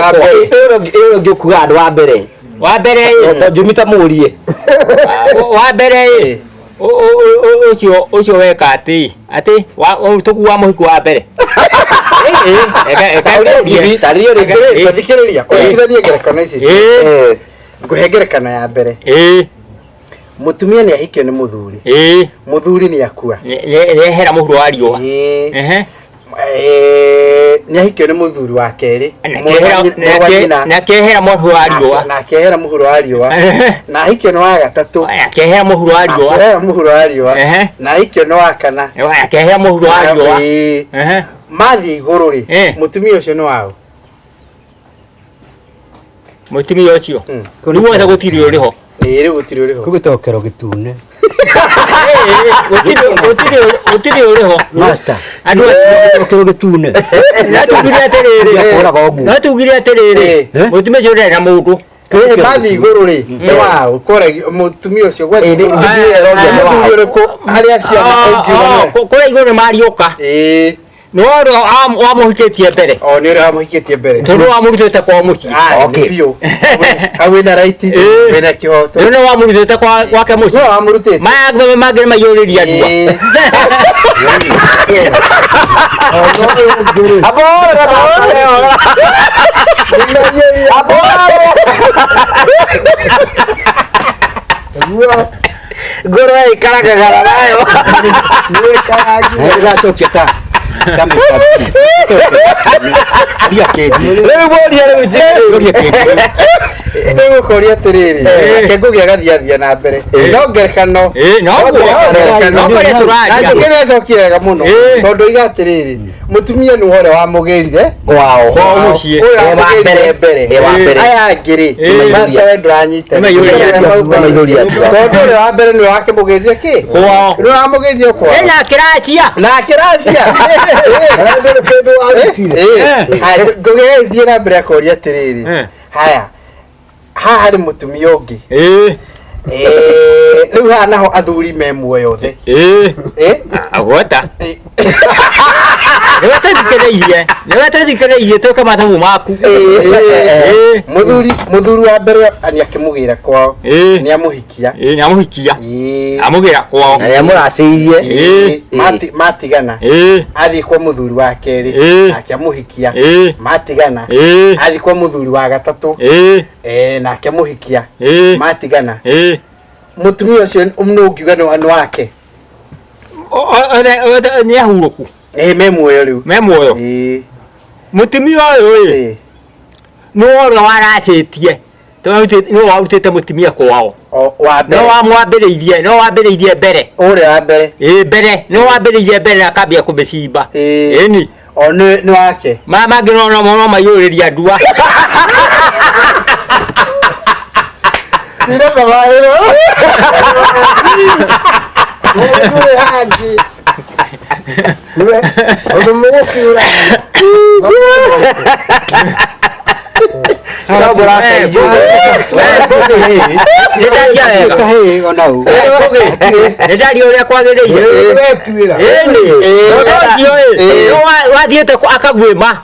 ũrĩa ũngĩkuga andũ wa mbere tondu njumita mũrie wa mbere ũcio weka atĩ tũkua mũhiku wa mbere tarĩrio rĩngĩ twathikĩrĩria ũrĩgithathie ngerekano ici nguhe ngerekano ya mbere mutumia nĩ ahikio nĩ mũthuri nĩ akua nĩehera mũhuro wa riũa nĩ ahikio nĩ mũthuri wa kerĩ na akehera mũhuro wa riũa na ahikio nĩ wa gatatũ akehera mũhuro wa riũa na ahikio nĩ wa kana akehera mũhuro wa riũa mathiĩ igũrũ rĩ mũtumia ũcio nĩ waũ mũtumia ũcio nĩguo wothe gũtirĩ ũrĩ ho rĩu gũtirĩ ũrĩ ho gũgĩtokero gĩtune gũtirĩ ũrĩ ho master andũ gũgĩtokero gĩtune natugire atĩrĩrĩ mũtumia ũcio ndarĩ na mũndũ mathiĩ igũrũ rĩ nĩ waũ mũtumia ũcio harĩa ciana kũrĩa igũrũ nĩ mariũka no wa mũhikĩtie mbere nĩ ũrĩa wamũhikĩtie mbere tondu wamũrutĩte kwa mũciĩ hau wĩna raiti wĩna kĩhoto rĩu nĩ wamũrutĩte gwake mũciĩ maya mangĩ nĩ maiyũrĩria ndua ngoro ĩkaragaga nayo nĩgacokia ta nĩgũkũria atĩrĩrĩ ke ngũgĩa gathiathia na mbere no ngerekano nĩgacokire wega mũno tondũ iga atĩrĩrĩ mũtumia nĩ ũrĩa wamũgĩrire kwao mũciĩ mbere aya angĩ master we ndũranyita tondũ ũrĩa wa mbere nĩ wakĩmũgĩrire kĩ nĩ wamũgĩrire kwao na kĩracia ngũgĩthiĩ na mbere akũria atĩrĩrĩ haya haha harĩ mũtumia ũngĩ rĩu haha naho athuri me muoyo othe agweta nĩwatũthikĩrĩirie twĩke mathabu maku mũthuri wa mbere nĩ akĩmũgĩra kwao nĩ amũhikia amũgĩra kwao na nĩ amũracĩirie matigana athiĩ kwa mũthuri wa kerĩ nake amũhikia matigana athiĩ kwa mũthuri wa gatatũ nake amũhikia matigana mutumia ucio umnugiuga ni wake ni ahuruku me muoyo riu me muoyo mutumia uyu no ora waracitie no warutite mutumia kwao no wambiriirie mbere uria wa mbere mbere no wambiriirie mbere akambia kumicimba ni o ni wake mama ngirona mono mayuriria ndua Nira baba ero. Nire haji. Nire. Odo mwe kiura. No bora kaiju. Kahe onau. Ndari uria kwagiriire. Wetuira. Eni. No wathiete akagwima.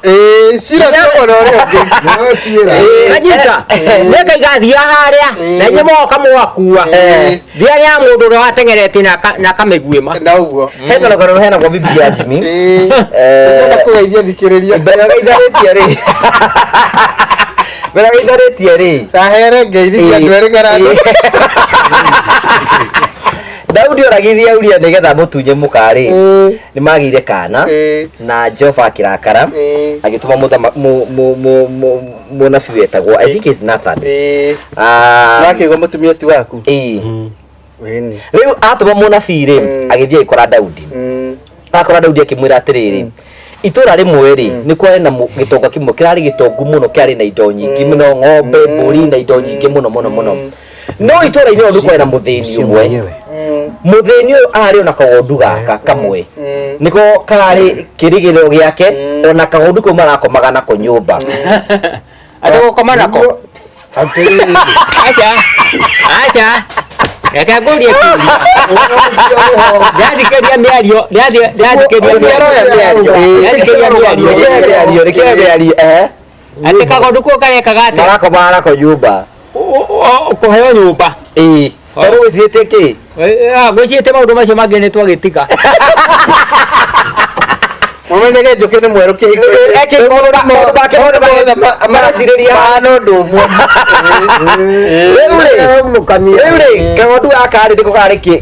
Sira toko no Wetuira. Anyita. Neka igathia haria. Na nyemo kamwakua. Thia ya mundu ro watengerete na kamegwima. na uguo Hena rogoro hena kwa bibi ya Jimmy. Ndaka kugeithia thikiriria Beregeitharitie ri. Beregeitharitie ri. tahere ngeithia ndweregera Daudi oragithia uria nigetha mutunye mukari ni magire kana na Jehova kirakara agituma munabii wetagwo I think is Nathan nakigwa mutumia ti waku weni riu atuma munabii ri agithia ikora Daudi akora Daudi akimwira atiriri itura rimwe ri ni kwari na gitonga kimwe kirari gitongu muno kiari na indo nyingi muno ng'ombe mburi na indo nyingi muno no itura ino ndu kwari na muthini umwe muthini uyu ari ona kagondu gaka kamwe niko kari kirigiro giake ona kagondu ko marakomaga nako nyumba Ado koma nako. Acha Eka ngũrie kĩũria. Ndiathikĩria mĩario, ndiathikĩria mĩario. Atĩ kagondu kũu karekaga atĩa? Marakomaga nako nyumba. Kũheo nyũmba. Tondũ gwĩciĩtie kĩ? Gwĩciĩtie maũndũ macio mangĩ nĩ twagĩtiga. Mumenyege njuki ni mweru kihiko eki maũndũ make maracirĩria hana ũndũ ũmwe. Rĩu rĩ kagondu gaka rĩ nĩko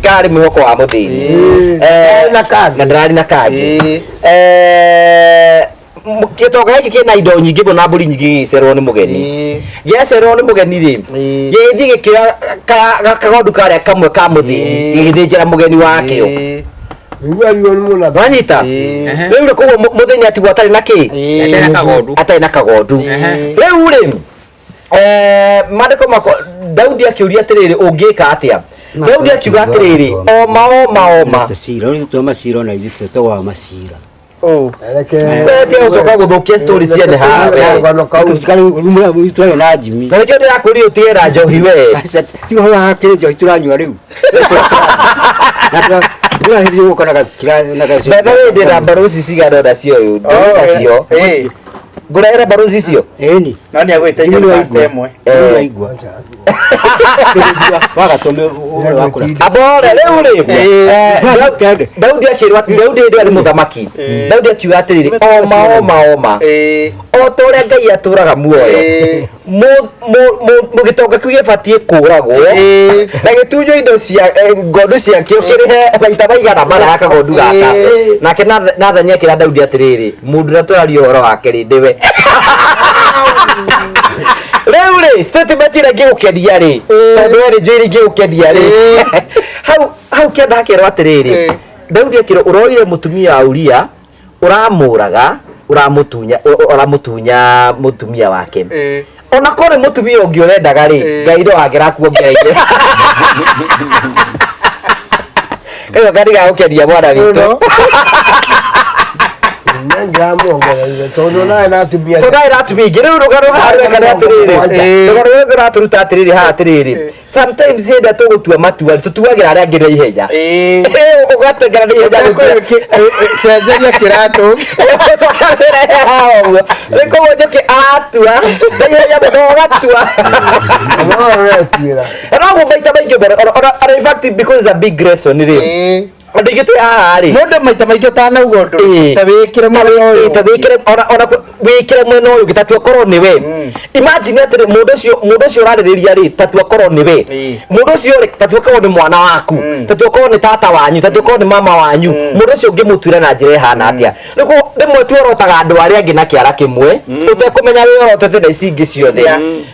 karĩ mwĩhoko wa mũthĩni na ndararĩ na kangĩ. Gĩtonga gĩkĩ kĩna indo nyingĩ mũno na mbũri nyingĩ gĩgĩcerwo nĩ mũgeni. Gĩacerwo nĩ mũgeni rĩ gĩgĩthiĩ gĩkĩoya kagondu karĩa kamwe ka mũthĩni gĩgĩthĩnjĩra mũgeni wakĩo. Wanyita rĩu rĩ koguo mũthenya atigwo atarĩ na kĩ atarĩ na kagondu. Rĩu rĩ maandĩko mako Daudi akĩũria atĩrĩrĩ ũngĩka atĩa? Daudi akiuga atĩrĩrĩ oma Cira ũrĩa twa macira na ithuĩ twa macira. Wewe ucoka gũthũkia story ciene haha. Tũrĩ na Jimmy. Na nĩkĩo ndĩrakũria ũtige na njohi we. Tiga hakĩrĩ njohi tũranyua rĩu. Ndĩrahirie gũka na kira na gacio. Baba wewe ndĩra mbaroci cigana nacio ũyũ nacio. Ngũrehera mbaroci icio. Eni. Nani agwĩteithia pasta ĩmwe. Aigua. Wagatũme wakũra. Abore rĩu rĩ. Daudi akĩrwo Daudi ndĩ mũthamaki. Daudi akiuga atĩrĩrĩ oma. O ta ũrĩa Ngai atũraga muoyo. Mũgĩtonga kiu gĩbatiĩ kũragwo. Na gĩtunywo indo cia ngondu ciakĩo kĩrĩhe maita maigana mana ya kagondu gaka. Nake Nathani akĩra Daudi atĩrĩrĩ mũndũ ũrĩa tũraria ũhoro wake rĩ ndĩwe. Rĩu rĩ statement ĩrĩa ngĩgũkenia rĩ tondũ we nĩ njũĩ ngĩgũkenia rĩ hau kĩanda hakĩrwo atĩrĩrĩ Daudi akĩrwo ũroire mũtumia wa Uria ũramũraga ũramũtunya mũtumia wake ona korwo mũtumia ũngĩ ũrendaga rĩ Ngai ndo angĩrakuongereire. Ĩyo ngari gagũkenia mwana witũ. Tunaye natumia ingĩ rĩu rũgano harwekana atĩrĩrĩ rũgano rũrũ rũratũruta atĩrĩrĩ haha atĩrĩrĩ sometimes hĩndĩ tũgũtua matua tũtuagĩra arĩa angĩ na ihenya ũgatengera na ihenya cenjeria kĩratũ ũcoka wĩra haha ũguo rĩ koguo njũkĩ aratua na ihenya mũno ũgatua noguo maita maingĩ mbere in fact because it's a big lesson rĩ Ndigito ya ari. Mundu maita maingĩ tanauga ũndũ. Ta wĩkĩre mwena ũyũ. Ta wĩkĩre ona wĩkĩre mwena ũyũ gĩtatwa korwo nĩ we. Imagine atĩ mũndũ ũcio ũrarĩrĩria rĩ tatwa korwo nĩ we. Mũndũ ũcio rĩ tatwa korwo nĩ mwana waku. Tatwa korwo nĩ tata wanyu, tatwa korwo nĩ mama wanyu. Mũndũ ũcio ũngĩmũtuĩra na njĩra ĩhana atĩa. Rĩu rĩmwe tuorotaga andũ arĩa angĩ na kĩara kĩmwe. Ũtekũmenya wĩ orotete na ici ingĩ ciothe.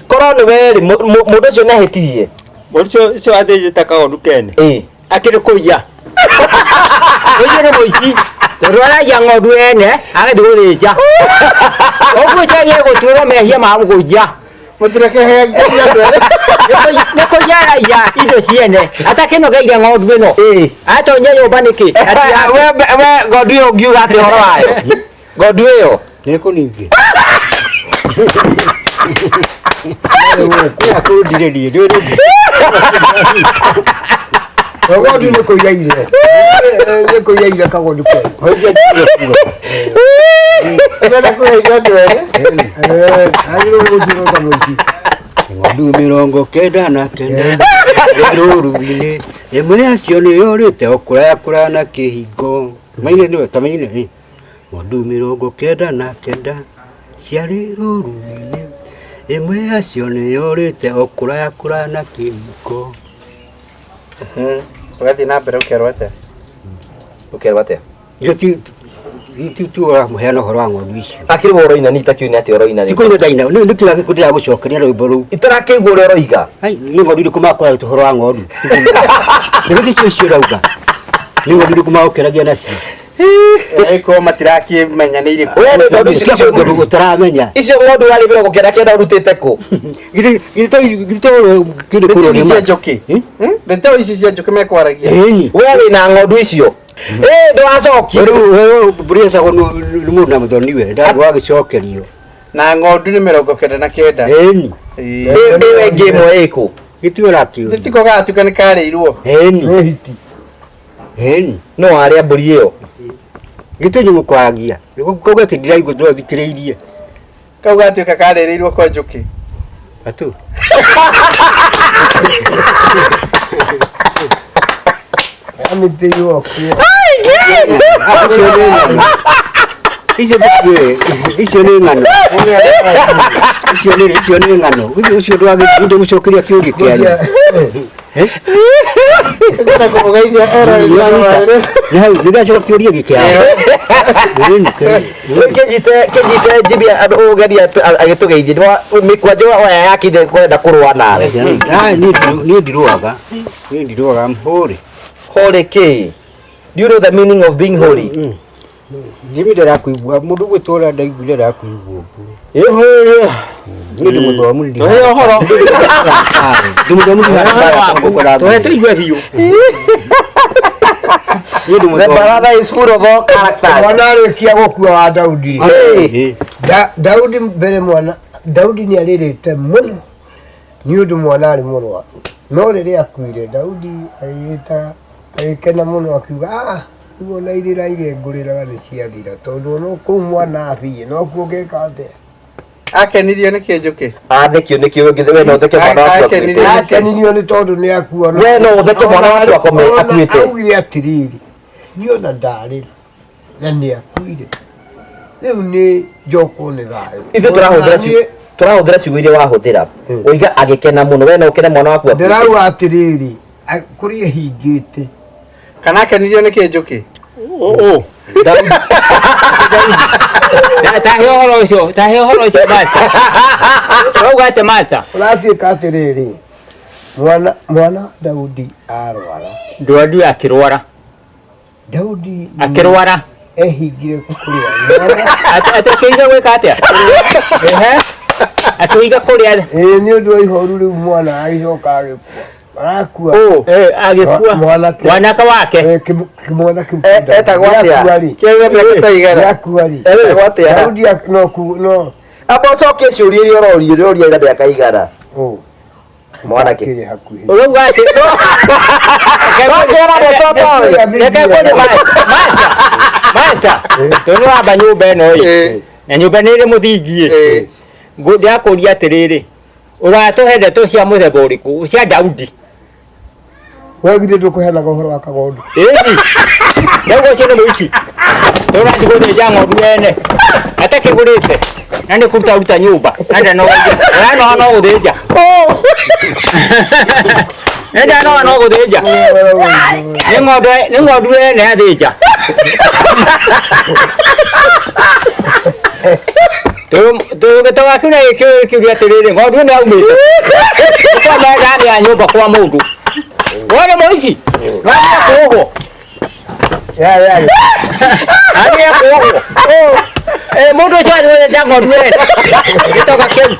Korwo nĩ we rĩ mũndũ ũcio nĩ ahĩtirie. Mũndũ ũcio athĩnjĩte kagondu kene. Akĩrĩ kũiya. Oye nĩ mũici. Tondũ aragia ng'ondu ene agathiĩ gũthĩnja. Ũguo cagia gũtuĩrwo mehia ma mũgũnja. Mũtirekehe Ngai andũ erĩ. Nĩ kũiya araia indo ciene. Atakĩnogeire ng'ondu ĩno. Atonya nyũmba nĩkĩ? We ng'ondu ĩyo ũngiuga atĩ ũhoro wayo. Ng'ondu ĩyo. Nĩ kũningĩ. Kũndirĩrie ndĩrĩ. Kagondu nĩ kũiyaire. Nĩ kũiyaire kagondu kene. Hoja kuga. Nĩ kũiyaire andũ erĩ. Agĩrĩirwo gũtuĩrwo ta mũici. Ng'ondu 99 rũru-inĩ. Ĩmwe yacio nĩ yorĩte o kũraya na kĩhingo. Maine nĩwe ta maine. Ng'ondu 99 ciarĩ rũru-inĩ. Ĩmwe yacio nĩ yorĩte o kũraya na kĩhingo. Ũgathiĩ na mbere ũkerwo atĩa? Ũkerwo atĩa? Tu mũheana ũhoro wa ng'ondu icio. Akĩrĩ woro-ina nĩ itakĩũĩ nĩ atĩ woro-ina Ti kũina ndaina, nĩ kĩra gĩkũndĩra gũcokeria rwĩmbo rũu. Itarakĩigua ũrĩa ũroiga. Nĩ ng'ondu irĩkũ makora ũhoro wa ng'ondu. Nĩ gĩkĩ icio ũrauga. Nĩ ng'ondu irĩkũ magũkeragia nacio. Eko matirakĩmenya nĩ irĩkũ. We nĩ ng'ondu icio ũtaramenya. Icio ng'ondu warĩbĩra gũkera kenda ũrutĩte kũ? Ici cia njũkĩ. Ndeto ici cia njũkĩ mekwaragia. We wĩna ng'ondu icio. Ndwacokia. Mbũri ĩtagwo nĩ mũndũ na mũthoni-we, ndagĩcokerio. Na ng'ondu nĩ 99. Nĩwe ĩngĩ ĩmwe ĩkũ? Gĩtigo rakiuga. Gĩtiko gatuĩka nĩ karĩirwo. No arĩa mbũri ĩyo. Gĩtĩ nyũmũ kwaragia. Kauga atĩ ndiraigua ndĩrathikĩrĩirie. Kau gatuĩka karĩrĩirwo kwa njũkĩ. Atu. Amĩtĩirwo kuo. Icio nĩ ng'ano. Icio nĩ ng'ano. Ũcio ndwagĩrĩire gũcokeria kĩũngĩ kĩanyu. Nĩgacoka kĩũria gĩkĩao. Kĩnyite njibia ũgeria agĩtũgeithie. Mĩkwanjũ oya yakĩte kwenda kũrũa nawe. Niĩ ndirũaga. Niĩ ndirũaga hũrĩ. Holy kĩ? Do you know the meaning of being holy? Jimmy ndarakuigua mũndũ gwĩtũra ndaiguire ndarakuigua. Nĩ mũthomu ndi. Ũhoro. Ndi mũthomu ndi. Tũhe tũigue biũ. The brother is full of all characters. Mwana arĩkia gũkua wa Daudi. Daudi mbere mwana. Daudi nĩ arĩrĩte mũno. Nĩ ũndũ mwana arĩ mũrwaru. No rĩrĩa akuire Daudi agĩkena mũno akiuga Uona irira ile nguriraga ni ciathira tondu no ku mwana athie no ku ngeka atĩa akenirio nĩ kĩnjũkĩ athekio nĩ kĩo ngithe we no theke mwana waku akenirio nĩ tondu nĩ akuona we no theke mwana waku akuĩte augire atiriri niona ndarĩ na nĩ akuire rĩu nĩ njoko nĩ thayũ ithuĩ tũrahũthĩra ciugo iria wahũthĩra oiga agĩkena mũno we no ũkene mwana waku ndĩrauga atiriri kũrĩ hingĩte kana akenirio nĩ kĩnjũkĩ tahe ũhoro ũcio mata ũrauga atĩ mata ũratuĩka atĩrĩrĩ mwana Daudi arwara Daudi akĩrwara akĩrwara ehingire kũrĩa atakĩiga gwĩka atĩa akĩiga kũrĩa nĩ ũndũ wa ihoru rĩu mwana agĩcoka agĩkua agĩkua mwanake wake kimwana etagwo atĩa kĩaga mĩaka ta igana yakuari etagwo atĩa Daudi no amba ũcokie ciũria iria ũroria ira mĩaka igana mwanake kĩrĩ hakuhĩ ũrauga atĩ reke kwone mata tondũ wamba nyũmba ĩno ĩ na nyũmba nĩ ĩrĩ mũthingi ĩ ndakũria atĩrĩrĩ ũratũhe ndeto cia mũthemba ũrĩkũ cia Daudi Wewe githĩ ndũkũheanaga ũhoro wa kagondu. Nĩguo ũcio nĩ mũici. Tũrathiĩ gũthĩnja ng'ondu ene. Atakĩgũrĩte. Na nĩ kũruta nyũmba. Na no gũthĩnja. Nenda no gũthĩnja. Nĩ ng'ondu ene athĩnja. Tũgĩta waku na gĩkĩũria atĩrĩrĩ, ng'ondu ĩno yaumĩte. Ũkona ndani ya nyũmba kwa mũndũ. Wone mũici? Nĩ kũũgwo. Arĩa kũũgwo. Mũndũ ũcio athĩnja ng'ondu ene. Gĩtoga kĩu.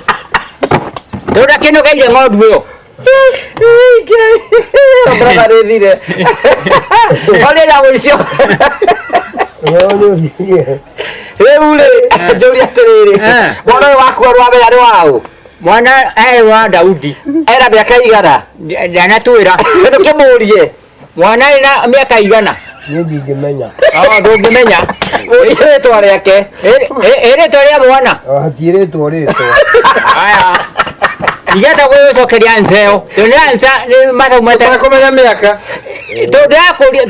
Ndakĩnogeire ng'ondu ĩyo. Brother rĩthire. Ole ya mũicio. Rĩu rĩ, njũria atĩrĩrĩ. Mwana ũyũ waku arwamenya nĩ waũ? Mwana wa Daudi. Era mĩaka igana? Ndanatwĩra. Ndũkĩmũrie. Mwana ĩna mĩaka igana? Niĩ ndingĩmenya. Ndũngĩmenya. Rĩtwa rĩake. Rĩtwa rĩa mwana? Hatirĩ rĩtwa. Aya. Igata gwĩcokeria nseo. Tũnĩ ansa nĩ mathaumata. Ũtakũmenya mĩaka. Ndakũria.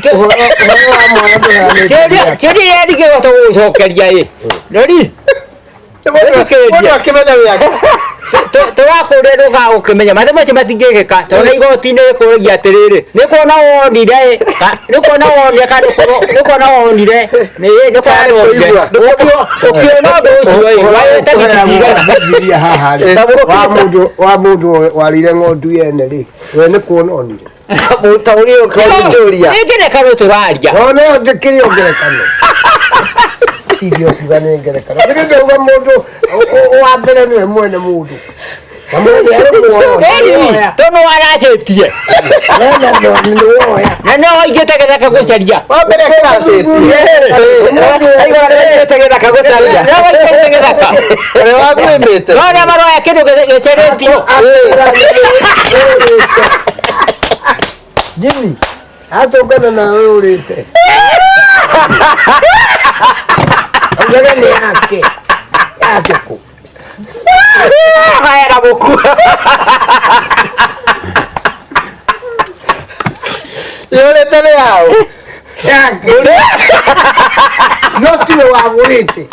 Kĩrĩa ndingĩhota gũcokeria ĩ. Rori. Mũndũ akĩmenya mĩaka. Tũrakũria ndũgagũkĩmenya. Matha macio matingĩkĩka. Tondũ igoti-inĩ rĩkũragia atĩrĩrĩ. Nĩ kuona wonire. Nĩ kuona wonire kana nĩ kuona wonire. Nĩ kuona wonire. Ũkĩona ũndũ ũcio ĩ. Wahete gĩtigana. Haha rĩ. Wa mũndũ warire ng'ondu yene rĩ. We nĩ kuona onire. Mũtaũri ũkĩũria. Nĩ ngerekano tũraria. Ona ndĩkĩrĩ ngerekano. Idio kuga nĩ ngerekano. Nĩ ndauga mũndũ wa mbere nĩwe mwene mũndũ. Na mwene arĩ muoya. Tũnũ waracĩtie. Na no ingĩte gĩthaka gũcaria. Wa mbere kĩracĩtie. Aigua gĩthaka gũcaria. No ingĩte gĩthaka. Ũrĩa wakwĩmĩte. No nĩ maroya kĩndũ gĩcarĩtio. Jimmy, atũngana na wewe ũrĩte. Ongera nĩ yake. Yake kũ. Haya na mũku. Yũrĩte nĩ yaũ. Yake. No tiwe wagũrĩte.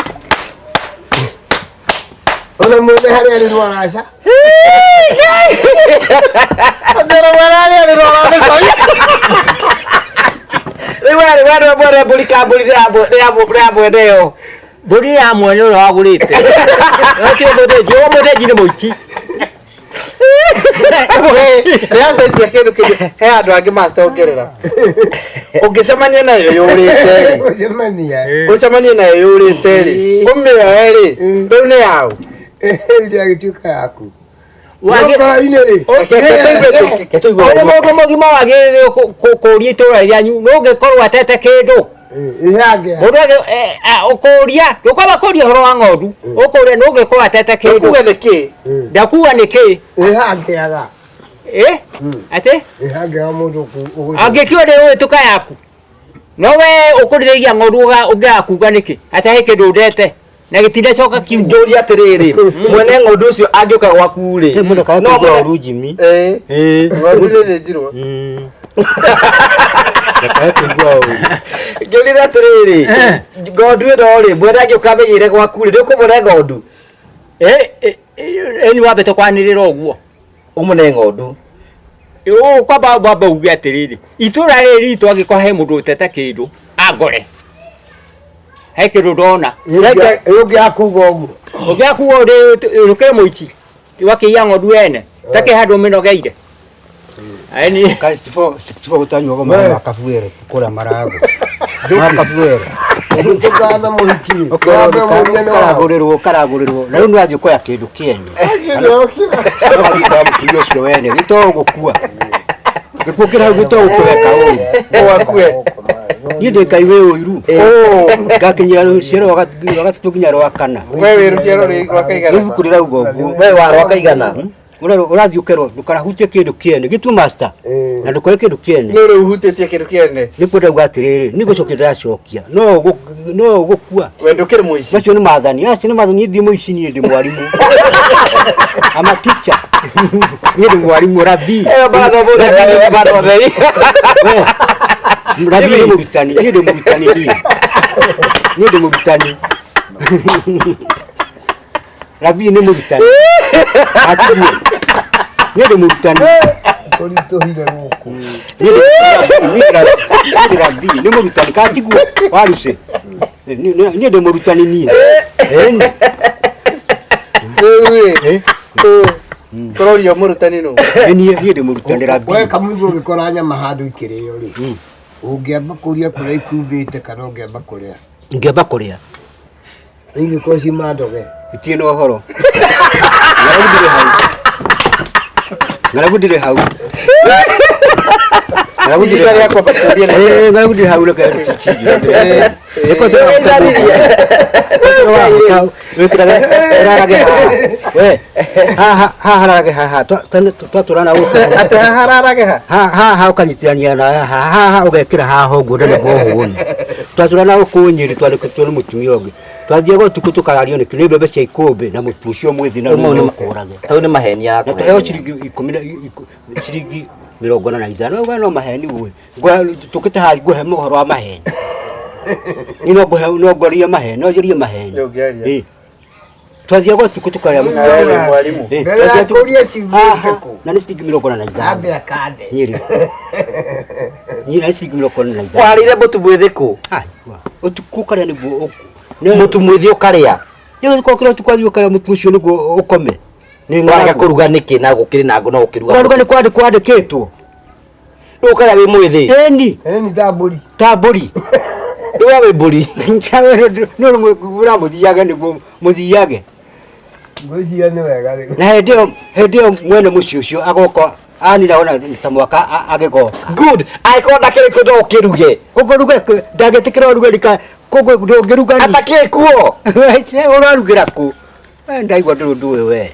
Ona mwene harĩa arĩ rwaraca. Ndĩra mwana arĩ rwara mĩcoria. Rĩu arĩ wena mwene mbũri ka mbũri ya mwene ĩyo. Mbũri ya mwene ũrĩa wagũrĩte. Ũcio mũthĩnji nĩ mũici. Nĩacenjia kĩndũ kĩngĩ. He andũ angĩ macitaongerera. Ũngĩcemania nayo yũrĩte rĩ. Ũcemanie nayo yũrĩte rĩ. Ũmĩoe rĩ. Rĩu nĩ yaũ. Ndĩagĩtuĩka yaku. Wagĩ-inĩ rĩ. Ũrĩ mũndũ mũgima wagĩrĩirwo kũũria itũũra rĩanyu. No ũngĩkorwo atete kĩndũ. Mũndũ ũkũũria. Ndũkwamba kũũria ũhoro wa ng'ondu. Ũkũũria no ũngĩkorwo atete kĩndũ. Ndakuga nĩ kĩ? Ndakuga nĩ kĩ? Ĩhangĩaga. Atĩ? Ĩhangĩaga mũndũ angĩkiuga ndĩgũgĩtuka yaku. No we ũkũrĩrĩria ng'ondu ũngĩakuga nĩkĩ? Atĩ he kĩndũ ndete. Na gĩtindacoka kiugo. Njũria atĩrĩrĩ. Mwene ng'ondu ũcio angĩũka gwaku rĩ. Mũndũ kaigua ũru Jimmy. Ng'ondu nĩthĩnjirwo. Njũrire atĩrĩrĩ. Ng'ondu ĩno rĩ. Mwene angĩũka amenyire gwaku rĩ. Nĩũkũmũne ng'ondu. Ĩni wambe tũkwanĩrĩra ũguo. Ũmũne ng'ondu. Kwamba uge atĩrĩrĩ. Itũũra rĩrĩ ritũ angĩkorwo he mũndũ ũtete kĩndũ angore. He kĩndũ ndona. Ũngĩakuga ũguo. Ũngĩakuga ũkĩrĩ mũici. Wakĩiya ng'ondu ene. Takĩhandwo mĩnogeire. Yaani Sipo utanywa maĩ ma kabuere kũrĩa Marago. Ma kabuere. Tukana mũhiki. Karagũrĩrwo. Na rĩu nĩwanjia kuoya kĩndũ kĩenyu. Mũkio ũcio wene gĩtogũkua. Gĩkũkĩra hau gĩtogũkũreka ũru. Wakue. Niĩ ndĩ Ngai wĩ ũiru. Ngakinyĩra rũciaro rwa gatatũ nginya rwa kana. We wĩ rũciaro rwa kaigana. Ibuku rĩrauga ũguo. We wa rwa kaigana. urathi ukero ndukarahutie kindu kiene gitu master na ndukore kindu kiene no ruhutetie kindu kiene ni kwenda ugatiriri ni gucokia ndacokia no gukua we ndukire muici macio ni mathani ni mathani ndi muici ni ndi mwarimu ama teacher ni ndi mwarimu rabi bara theri rabi ni murutani ni ndi murutani ni ndi murutani rabi ni murutani ati ni ndi murutani Politohile huko. ni rabi ni murutani katigwa waruse ni ndi murutani ni Kororia murutani no ni ndi murutani rabi We kamuigo gikoranya mahadu ikirio ri. Ungiamba kuria kuria ikumbite kana ungiamba kuria. ngeba kuria Ingi kosi madoge. itie no horo ngaragudire hau ngaragudire yako bakuria ngaragudire hau leka chichi eko sema we ha harage ha turana ate hararage ha ukanyitiania na ha ugekira ha ho guda ne bohuni twaturana ukunyiri twaleketwe mutumia onge twathie gotuku tukarario ni kile bebe cia ikumbe na mutucio mwithi na mukurage tau ni maheni ya na tayo ciringi 10 ciringi 45 we no maheni we ngwa tukite ha guhe mohoro wa maheni ino guhe no goria maheni no joria maheni ngiaria twathie gotuku tukaria mwalimu Mbele ya kuria sivuite ku. na ni ciringi 45 Ambe akande. nyiri na ciringi 45 warire mutu mwithiku ai utuku karia ni bu mutu mwithi ukaria yo ko kira tukwathi ukaria mutu ucio ni ukome ni ngaraga kuruga niki na gukiri na no ukiruga kwaruga ni kwandikitwo ukaria wi mwithi eni Eni taburi. taburi niwe wi mburi nchawe no mura muthiaga ni muthiage Ngozi ni wega. na hedio mwene mucio ucio agoko anira ona ta mwaka agegoka good aikonda kiri kundo ukiruge ukoruga ndagetikira ruga rika kogo ndogeruga ni atakie kuo che urarugira ku ndaigwa ndu we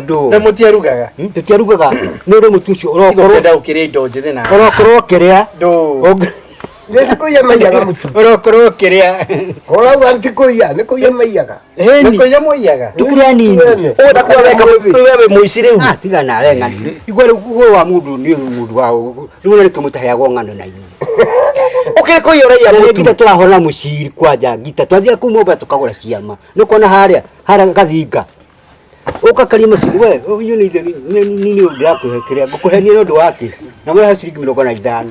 ndu na mutiarugaga tutiarugaga nuri mutu ucio urokoro ukiria indo njithi na urokoro kiria ndo Nesi kuya maiyaga mutu. urokoro kiria Ora anti kuya, ni kuya maiyaga. niko ya moyaga tukiria nini oda kwa weka wewe muici riu tiga na renga igore wa mundu ni mundu wao riu ni kumutahya gongano na ini ukiri kuyora ya Mutu mutu gita turahona muciri kwanja gita twazia kumomba tukagura ciama nukona haria gathinga ukakaria muciri we uyu ni ndirakuhekeria ngukuhenia no ndu wake na mwe ciringi 45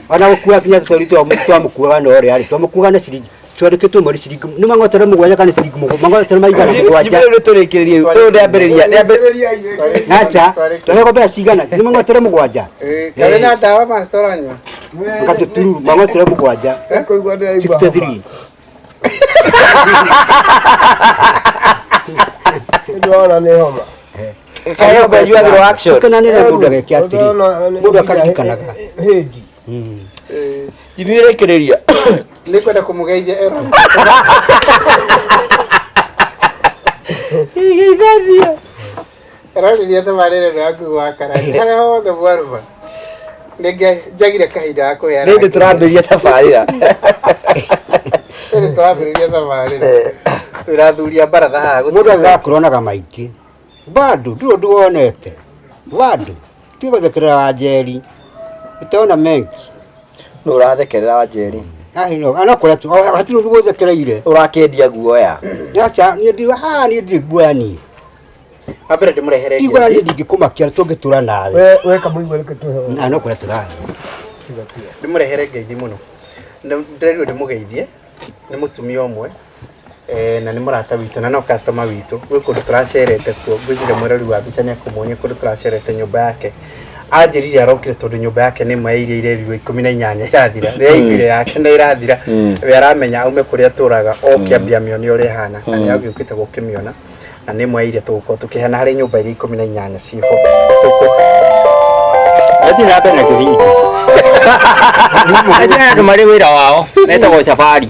ana ukua kinya twarito mukua no ri ari twamukuga na ciringi twandikitwe muri ciringi ni mangotera mugwanja kana ciringi mangotera maigana mugwanja jibiro turikirie ndo ndambiriria nacha twego bea cigana ni mangotera mugwanja kare na dawa mastoranyo ngatuturu mangotera mugwanja Kuigwa ndio iba. 63 Ndio ni homa. kayo be you have action kana ni mundu agekiatiri mundu akarikanaga Hedi. jibiro ikiria ni kwenda kumugeithia ero rariria tabarire rwaku gwa karani haria hothe bwaruba nige njagire kahinda ga kwera rindi turambiria tabarira rindi turambiria tabarira turathuria baratha haha mundu agakuronaga maingi bado ndio nduonete bado tigothekerera wa njeri utaona mengi no urathekerera wa njeri ai no ana kora tu hatiro ndugothekereire urakendia guoya acha ni ndi guoya ni abere ndimurehereria igwa ni ndingikumakia tungitura nawe We kamuigwa ni kutuhe. ana kora turani ndimurehere ngeithi muno ndirerirwo ndimugeithie ni mutumia umwe na ni murata witu na no customer witu gwi kundu turacerete kuo ngwicire mwirori wa mbica niakumuonia kundu turacerete nyumba yake anjirire arokire tondu nyumba yake ni mairie irerirwo 18 irathira yaiguire yake na irathira we aramenya aume kuria turaga okiambia mioni uri hana na ni agiukite gukimiona na ni mairie tugukorwo tukihana hari nyumba iri 18 ciho ati na bena kithii acha andu mari wira wao metagwo safari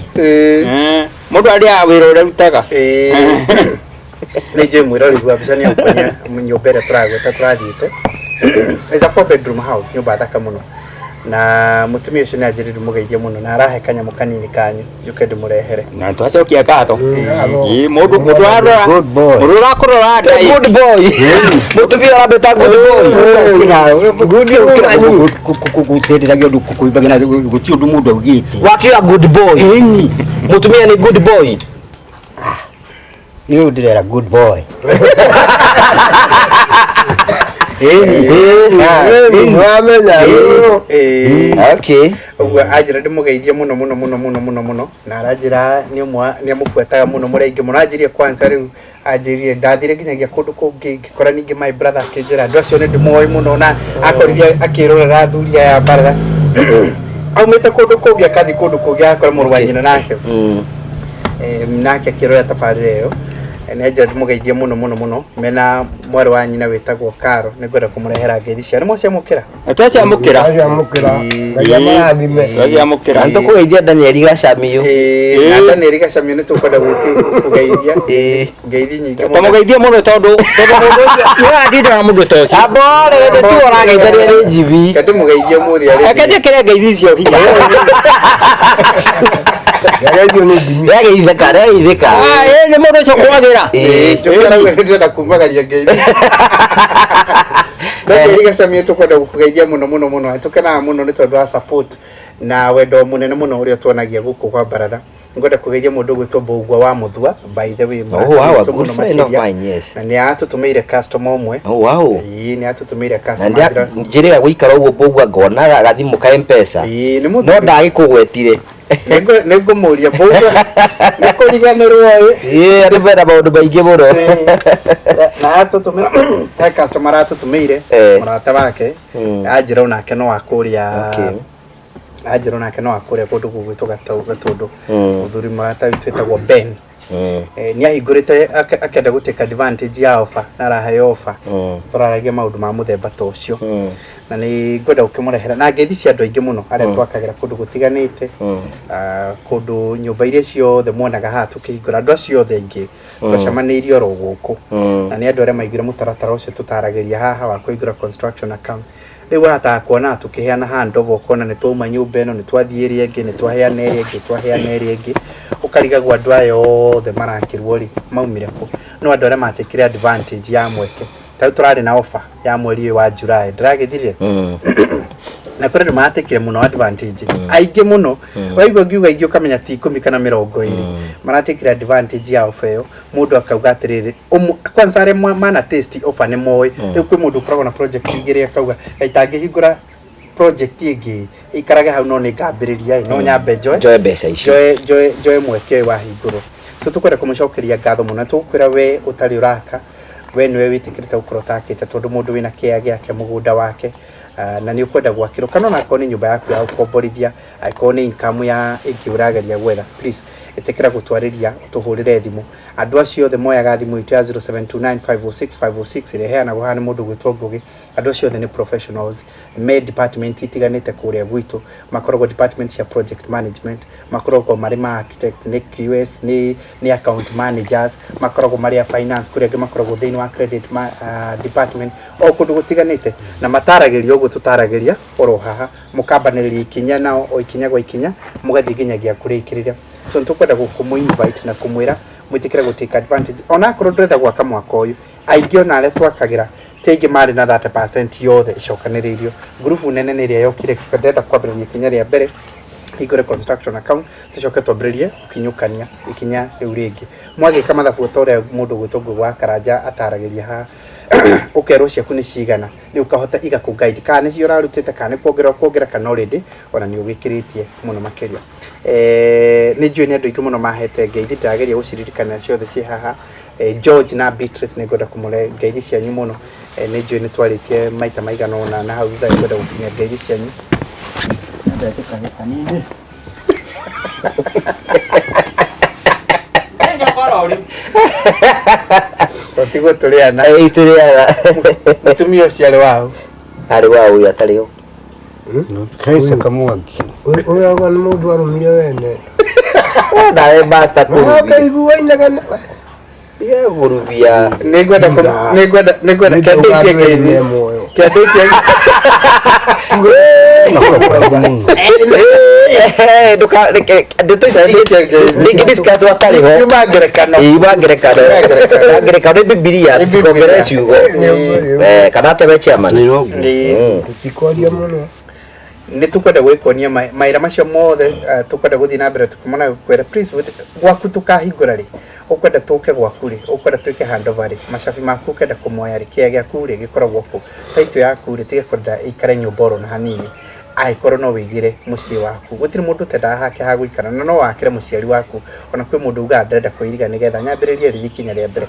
mundu aria wira uria rutaga ni je mwira uri gwa bica ni ukonya nyumbere turagweta turathiite is a 4 bedroom house nyumba thaka muno na mutumia ucio ni ajiriri mugeithie muno na arahe kanyamu kanini kanyu njuke ndimurehere na twacokia ngatho mundu arora good boy mundu urakurora ndai good boy mutumia arabeta good boy gutiriragia ndu kuibagina guti undu mundu augite wakiwa good boy mutumia ni good boy ni udirera good boy okay ogwa ajira ndimugeithie muno na arajira ni amufuataga muno murenge muno ajirie kwanza riu ajirie ndathire nginyagia kundu kungi ngikora ningi my brother akinjira ndu acio ni ndimoi muno na akorithia akirorera thuria ya barada aumite kundu kungi akathi kundu kungi akora murwanyina nake nake akirorera tabarire yo enejera ndimugeithie muno mena mwari wa nyina wetagwo Karo nigwenda kumurehera ngeithi cia ni mwacia mukira twaciamukira ando kugeithia Daniel Gacamio na Daniel Gacamio ni tukwenda kugeithia ngeithi nyingi tumugeithie muno tondu mundu ucio ni adida na mundu tocio abore wete tu orageithia ni jibi kadi mugeithie muthi ari akaje kire ngeithi cio hinya yageitheka ni mundu ucio kwagira tukara gwetera kumagaria ngeithi Daniel Gacamio tukwenda kugeithia muno atukana muno ni tondu wa support na wendo munene muno uria tuonagia guku kwa barada ngoda kugeithia mundu gwitwo Mbugua wa Muthua by the way yes na ni atutumeire customer umwe ni atutumeire customer njirira guikara uguo Mbugua ngona gathimu ka M-Pesa no ndagikugwetire nego muria Mbugua nikuriganirwo aribera maundu maingi muno na atutumira ta customer atutumeire murata wake ajira unake no akuria ajira nake no akuria kundu gugwitwo Gatundu uthuri murata witwetagwo Ben ni ahingurite akenda guteka advantage ya offer na rahe offer turaragia maundu ma muthemba tocio na ni ngwenda gukimurehera na ngeithi cia andu aingi muno aria twakagira kundu gutiganite kundu nyumba iria ciothe mwonaga haha tukihingura andu acio othe aingi twacemanirie oro guku na ni andu aria maigire mutaratara ucio tutaragiria haha wa kuigura construction account riu hata kuona tukiheana handover kona ni tuma nyumba ino ni twathiirie ingi ni twaheana eri ingi ukarigagwa andu ayo the marakirwo ri maumire ku no andu aria matekire advantage ya mweke ta turari na offer ya mweri wa July ndiragithirie na kore matekire muno advantage aingi muno waigwa ngiuga ingi ukamenya ti 10 kana 20 maratekire advantage ya offer yo mundu akauga atiriri kwanza are mana test offer ni moy kwi mundu ukoragwo na project igire akauga itangihingura project ingi ikaraga hau no ni ngambiriria no nyambe joy mbeca icio joy mweke wa hinguro so tukwenda kumucokeria ngatho muno tukwira we utari uraka we niwe witikirite ukorotakite tondu mundu wina kia giake mugunda wake na ni ukwenda gwakirwo kana na koni nyumba yaku ya ukomborithia aikoni income ya ingiurageria gwetha please itekera gutwariria tuhurire thimu andu acio othe moyaga thimu itu ya 0729506506 ireheana guhana mundu gwitwo Ngugi andu acio othe ni professionals me department itiganite kuria gwitu makorogo department ya project management makorogo mari ma architect ni QS ni account managers makorogo mari ya finance kuria ngi makorogo thini wa credit department o kundu gutiganite na matarageria ugu tutarageria oro haha mukambaniriria ikinya nao o ikinya gwa ikinya mugathi ginyagia kurikiriria so ntukwenda gukumu-invite na kumwira mwitikire gutake advantage ona korwo ndurenda gwaka mwaka uyu aingi ona aria twakagira tegi mari na 30% yothe icokaniririo group nene ni ria yokire kikadenda kwambiriria ikinya ria mbere igore construction account tucoke twambiririe ukinyukania ikinya riu ringi mwagika mathabu toria mundu gwitogwo wa Karanja ataragiria ha ukerwo ciaku ni cigana ni ukahota igakuguide kana cio rarutite kana kuongera kana already ona ni ugikiritie muno makeria ni njui ni andu ingi muno mahete ngeithi ndageria guciririkana ciothe ci haha George na Beatrice ni ngoda kumule ngeithi cianyu muno ni njui ni twaritie maita maigana ona na hau thutha ngoda gukinya ngeithi cianyu Otigo tuliana. Tuliana. Mutumia ucio ari wao. Ari wao ya tario. Kaisa Kamwangi Oya kwa mundu arumire wene Ndawe basta Oya kaigua inagana ya gurubia Negwenda kiadetia ngeithi Kiadetia Duka discuss wakali ho Imagerekano Imagerekano Bibilia tukongere ciugo kana tebe chairman Tikoria muno Nĩ tukwenda gwĩkonia maira macio mothe tukwenda gũthiĩ na mbere tukimona kwera please gwaku tukahingũra rĩ ukwenda tuke gwaku rĩ ukwenda tuike handover rĩ macabi maku ukenda kũmoya rĩ kĩa gĩaku rĩ gĩkoragwo kũ taito yaku rĩ tiga kwenda ikare nyũmboro na hanini aikorwo no wĩigire mũciĩ waku gũtirĩ mũndũ ũtendaga hake ha gũikara no wakĩre mũciari waku ona kwĩ mũndũ uga ndĩrenda kwĩiriga nĩgetha nyambĩrĩrie rĩthikinya rĩa mbere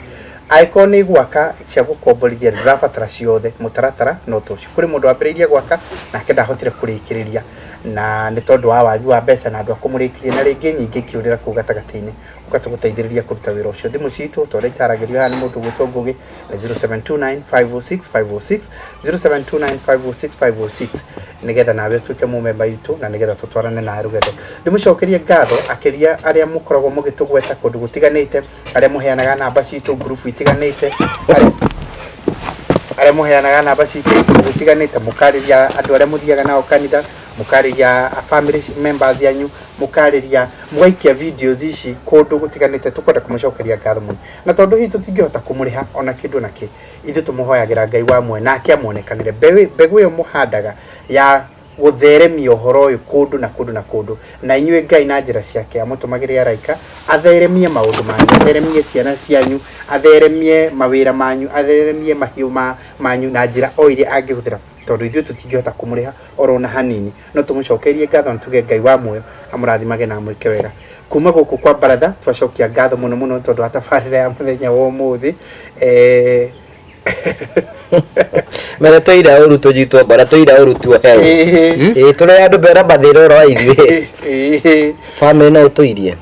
aikorwo nĩ gwaka cia gũkomborithia ndĩrabatara ciothe mũtaratara no tũcio kũrĩ mũndũ wambĩrĩirie gwaka nake ndahotire kũrĩkĩrĩria na nĩ tondũ wa wagi wa mbeca na andũ a kũmũrĩkĩria na rĩngĩ nyingĩ kĩũrĩra kũu gatagatĩ-inĩ ũgatũgũteithĩrĩria kũruta wĩra ũcio thimũ citũ tondũ itaragĩrio haha nĩ mũndũ gwĩtwo Ngũgĩ na 0729506506 0729506506 nĩgetha nawe ũtuĩke mũmemba witũ na nĩgetha tũtwarane nawe rũgendo ndĩmũcokerie ngatho akĩria arĩa mũkoragwo mũgĩtũgweta kũndũ gũtiganĩte arĩa mũheanaga namba citũ ngurubu itiganĩte arĩa mũheanaga namba citũ ngurubu gũtiganĩte mũkarĩria andũ arĩa mũthiaga nao kanitha mũkarĩria family members yanyu mũkarĩria mũgaikia videos ici kũndũ gũtiganĩte tũkwenda kũmũcokeria ngatho mũno na tondũ hihi tũtingĩhota kũmũrĩha ona kĩndũ na kĩ ithuĩ tũmũhoyagĩra Ngai wa muoyo nake amuonekanĩre mbegũ ĩyo mũhandaga ya gũtheremia ũhoro ũyũ kũndũ na kũndũ na kũndũ na inyuĩ Ngai na njĩra ciake amũtũmagĩre araika atheremie maũndũ manyu atheremie ciana cianyu atheremie mawĩra manyu atheremie mahiũ manyu na njĩra o iria angĩhũthĩra tondũ ithuĩ tũtingĩhota kũmũrĩha orona hanini no tũmũcokerie ngatho na tuge Ngai wa muoyo amũrathimage na amwĩke wega kuma gũkũ kwa Baratha twacokia ngatho mũno mũno tondũ wa tabarĩra ya mũthenya wa ũmũthĩ mere toira uru tujitwo bara toira uru tu heo tule andu bera bathiro ro ithuĩ family no tuirie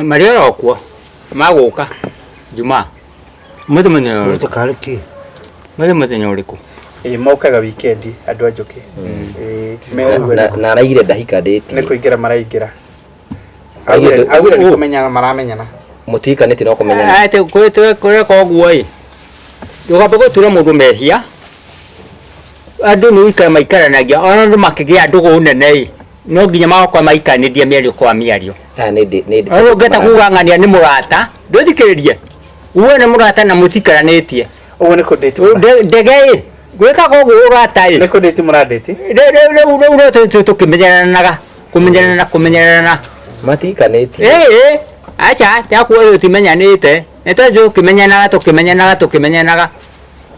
Maria okwo maguka juma muthenya Utakariki muthenya uriku mokaga weekend andu anjuki na araigire ndahika date nĩ kũingĩra maraingĩra augire nĩ kũmenyana maramenyana mũtikanĩtie no kũmenyana ate kwĩtwe koguo ĩ ndũgambe gũtura mũndũ mehia andũ nĩ ũikara maikaranagia ona andũ makĩgĩa ndũgũ nene ĩ no nginya magakwa maikanĩrie mĩario kwa mĩario ona ũngĩta kugang'ania nĩ mũrata ndũthikĩrĩrie uwe nĩ mũrata na mũtikaranĩtie ũguo nĩ kũ-date ndege ĩ gwĩka koguo ũrata ĩ nĩ kũ-date mũra-date rĩu no tũkĩmenyeranaga kũmenyerana matikanĩtie acha takuwa tutimenyanĩte nĩ tũkĩmenyanaga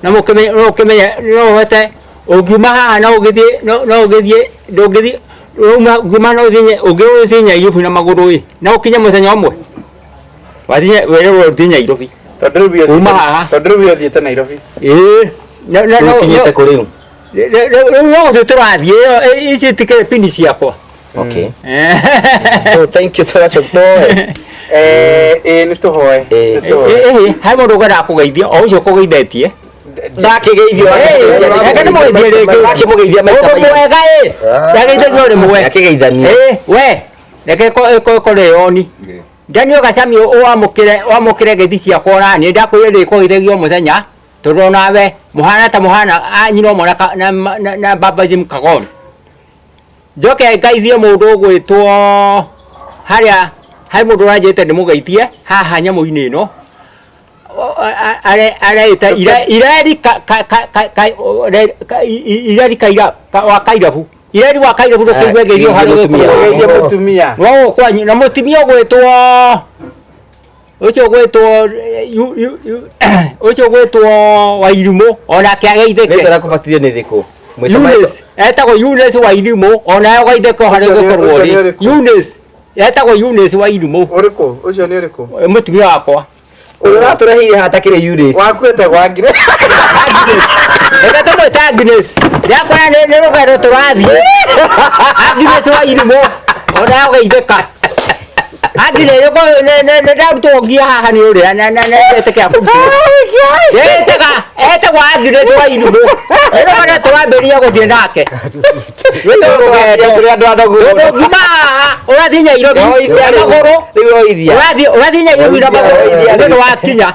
na mũkĩmenya no hote ũngiuma haha no ũgĩthiĩ ndũngĩthiĩ ũngiuma no ũgĩthiĩ Nairobi na magũrũ ĩ no ũkinye mũthenya ũmwe wathiĩ wĩrĩrwo ũthiĩ Nairobi tondũ rĩu ũthiĩte Nairobi ũkinyĩte kũ rĩu rĩu no gũthiĩ tũrathiĩ ici tikĩrĩ pini ciakwa okay so thank you tũracokwo nĩ tũhoe hai mũndũ ũkwenda kũgeithia o ũcio kũgeithĩtie ndakĩgeithio reke nĩmũgeithie rĩngĩ ndakĩmũgeithia maita mũndũ mwega ĩ ndagĩithĩrio rĩmwe ndakĩgeithania we reke kũrĩoni Daniel Gacami wamũkĩre ngeithi ciakwa naniĩ ndakwĩrire ndĩkũgeithagio mũthenya tondũ nawe mũhana nyina ũmwe na Babazim Kagoni njoke ngaithie mũndũ ũgwĩtwo harĩa hai mũndũ ũranjĩte ndĩmũgeithie haha nyamũ-inĩ ĩno areita ireri wa Kairabu ireri wa Kairabu ndũkĩigue ngeithio harĩ mũtumia no kwanyu na mũtumia ũcio gwĩtwo Wairimũ onake ageithĩke nĩtũrakũbatithio nĩ rĩkũ etagwo Eunice Wairimũ onawe ũgeithĩke harĩ gũkorwo rĩ Eunice etagwo Eunice Wairimũ ũrĩkũ ũcio nĩ ũrĩkũ mũtumia wakwa ũrĩa ũratũreheire hatakĩrĩ Eunice wakuĩte gwa Agnes reke tũmwĩte Agnes ndakora nĩ rũgendo tũrathiĩ Agnes Wairimũ onawe ũgeithĩka Agire yuko ne ndabutongia haha ni uri na teke akubu. Eta wa agire twa inugo. Ero kana twamberia guthie nake. Wito kugeria kuri andu adogu. Gima urathinya irogi maguru. Urathinya irogi na maguru. Ndio wakinya.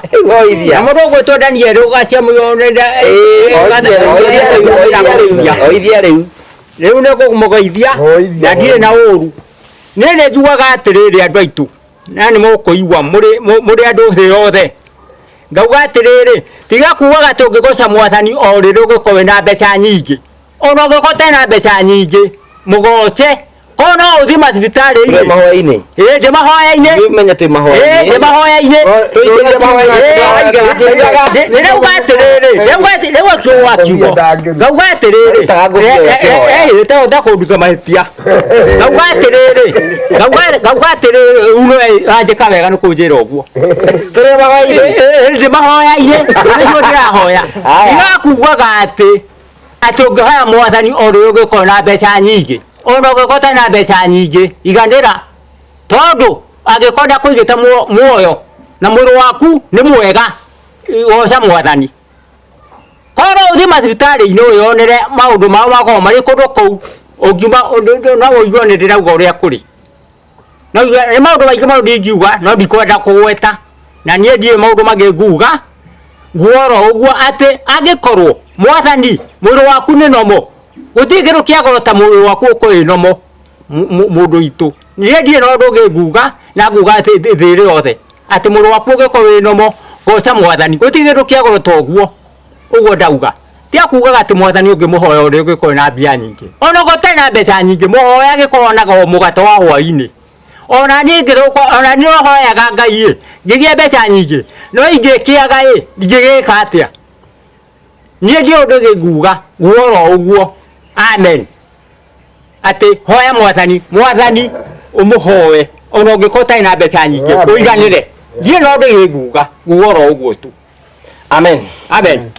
Na mundu gwetwo Daniel ugacia muyonenda. Oithia riu ne kumugeithia na ndire na uru. Nene njugaga atiriri andu aitu na ni mukuigwa muri andu thi yothe ngauga atiriri tiga kuwaga tungigoca mwathani o riru gikowe na mbeca nyingi ona gikote na mbeca nyingi mugoce ona uthi mathibitari ine mahoya-ini de mahoya-ini menya tu mahoya-ini de mahoya-ini tuige mahoya-ini ndirauga atiriri ndewa kiwa kiugo ngauga atiriri ta ndakunduta mahitia ngauga atiriri uno anjika wega ni kunjira uguo turi mahoya-ini de mahoya-ini ndio ndirahoya igakugaga ati ungihoya mwathani o riu giko na mbeca nyingi ono gikota na mbeca nyingi igandira tondu agikona kuigita muoyo na mwiri waku ni mwega woca mwathani koro uthi mathibitari-ini uyonere maundu mao makorwo mari kundu kou ungiuma no uigua ni ndirauga uria kuri no ni maundu maingi mau ndingiuga no ndikwenda kugweta na nie ndie maundu mangi nguga nguoro uguo ati agikorwo mwathani mwiri waku ni nomo gutigiru kia gorota mwiri waku ukoi nomo mundu itu nie ndie no ndugi nguga na nguga ati thiri yothe ati mwiri waku ugikorwo nomo goca mwathani gutigiru kia gorota uguo uguo ndauga tia kugaga ati mwathani ungimuhoya uri ugikorwo na mbia nyingi ona gote na mbeca nyingi muhoya gikoranaga mugato wa hwaini ona ni ngiruko ona ni hoyaga Ngai ngigie mbeca nyingi no ingikiaga ngigika atia nie ndio ndiguga guoro uguo amen ati hoya mwathani umuhoe ona ungikota ina mbeca nyingi uiganire ndie no ndiguga guoro uguo tu amen amen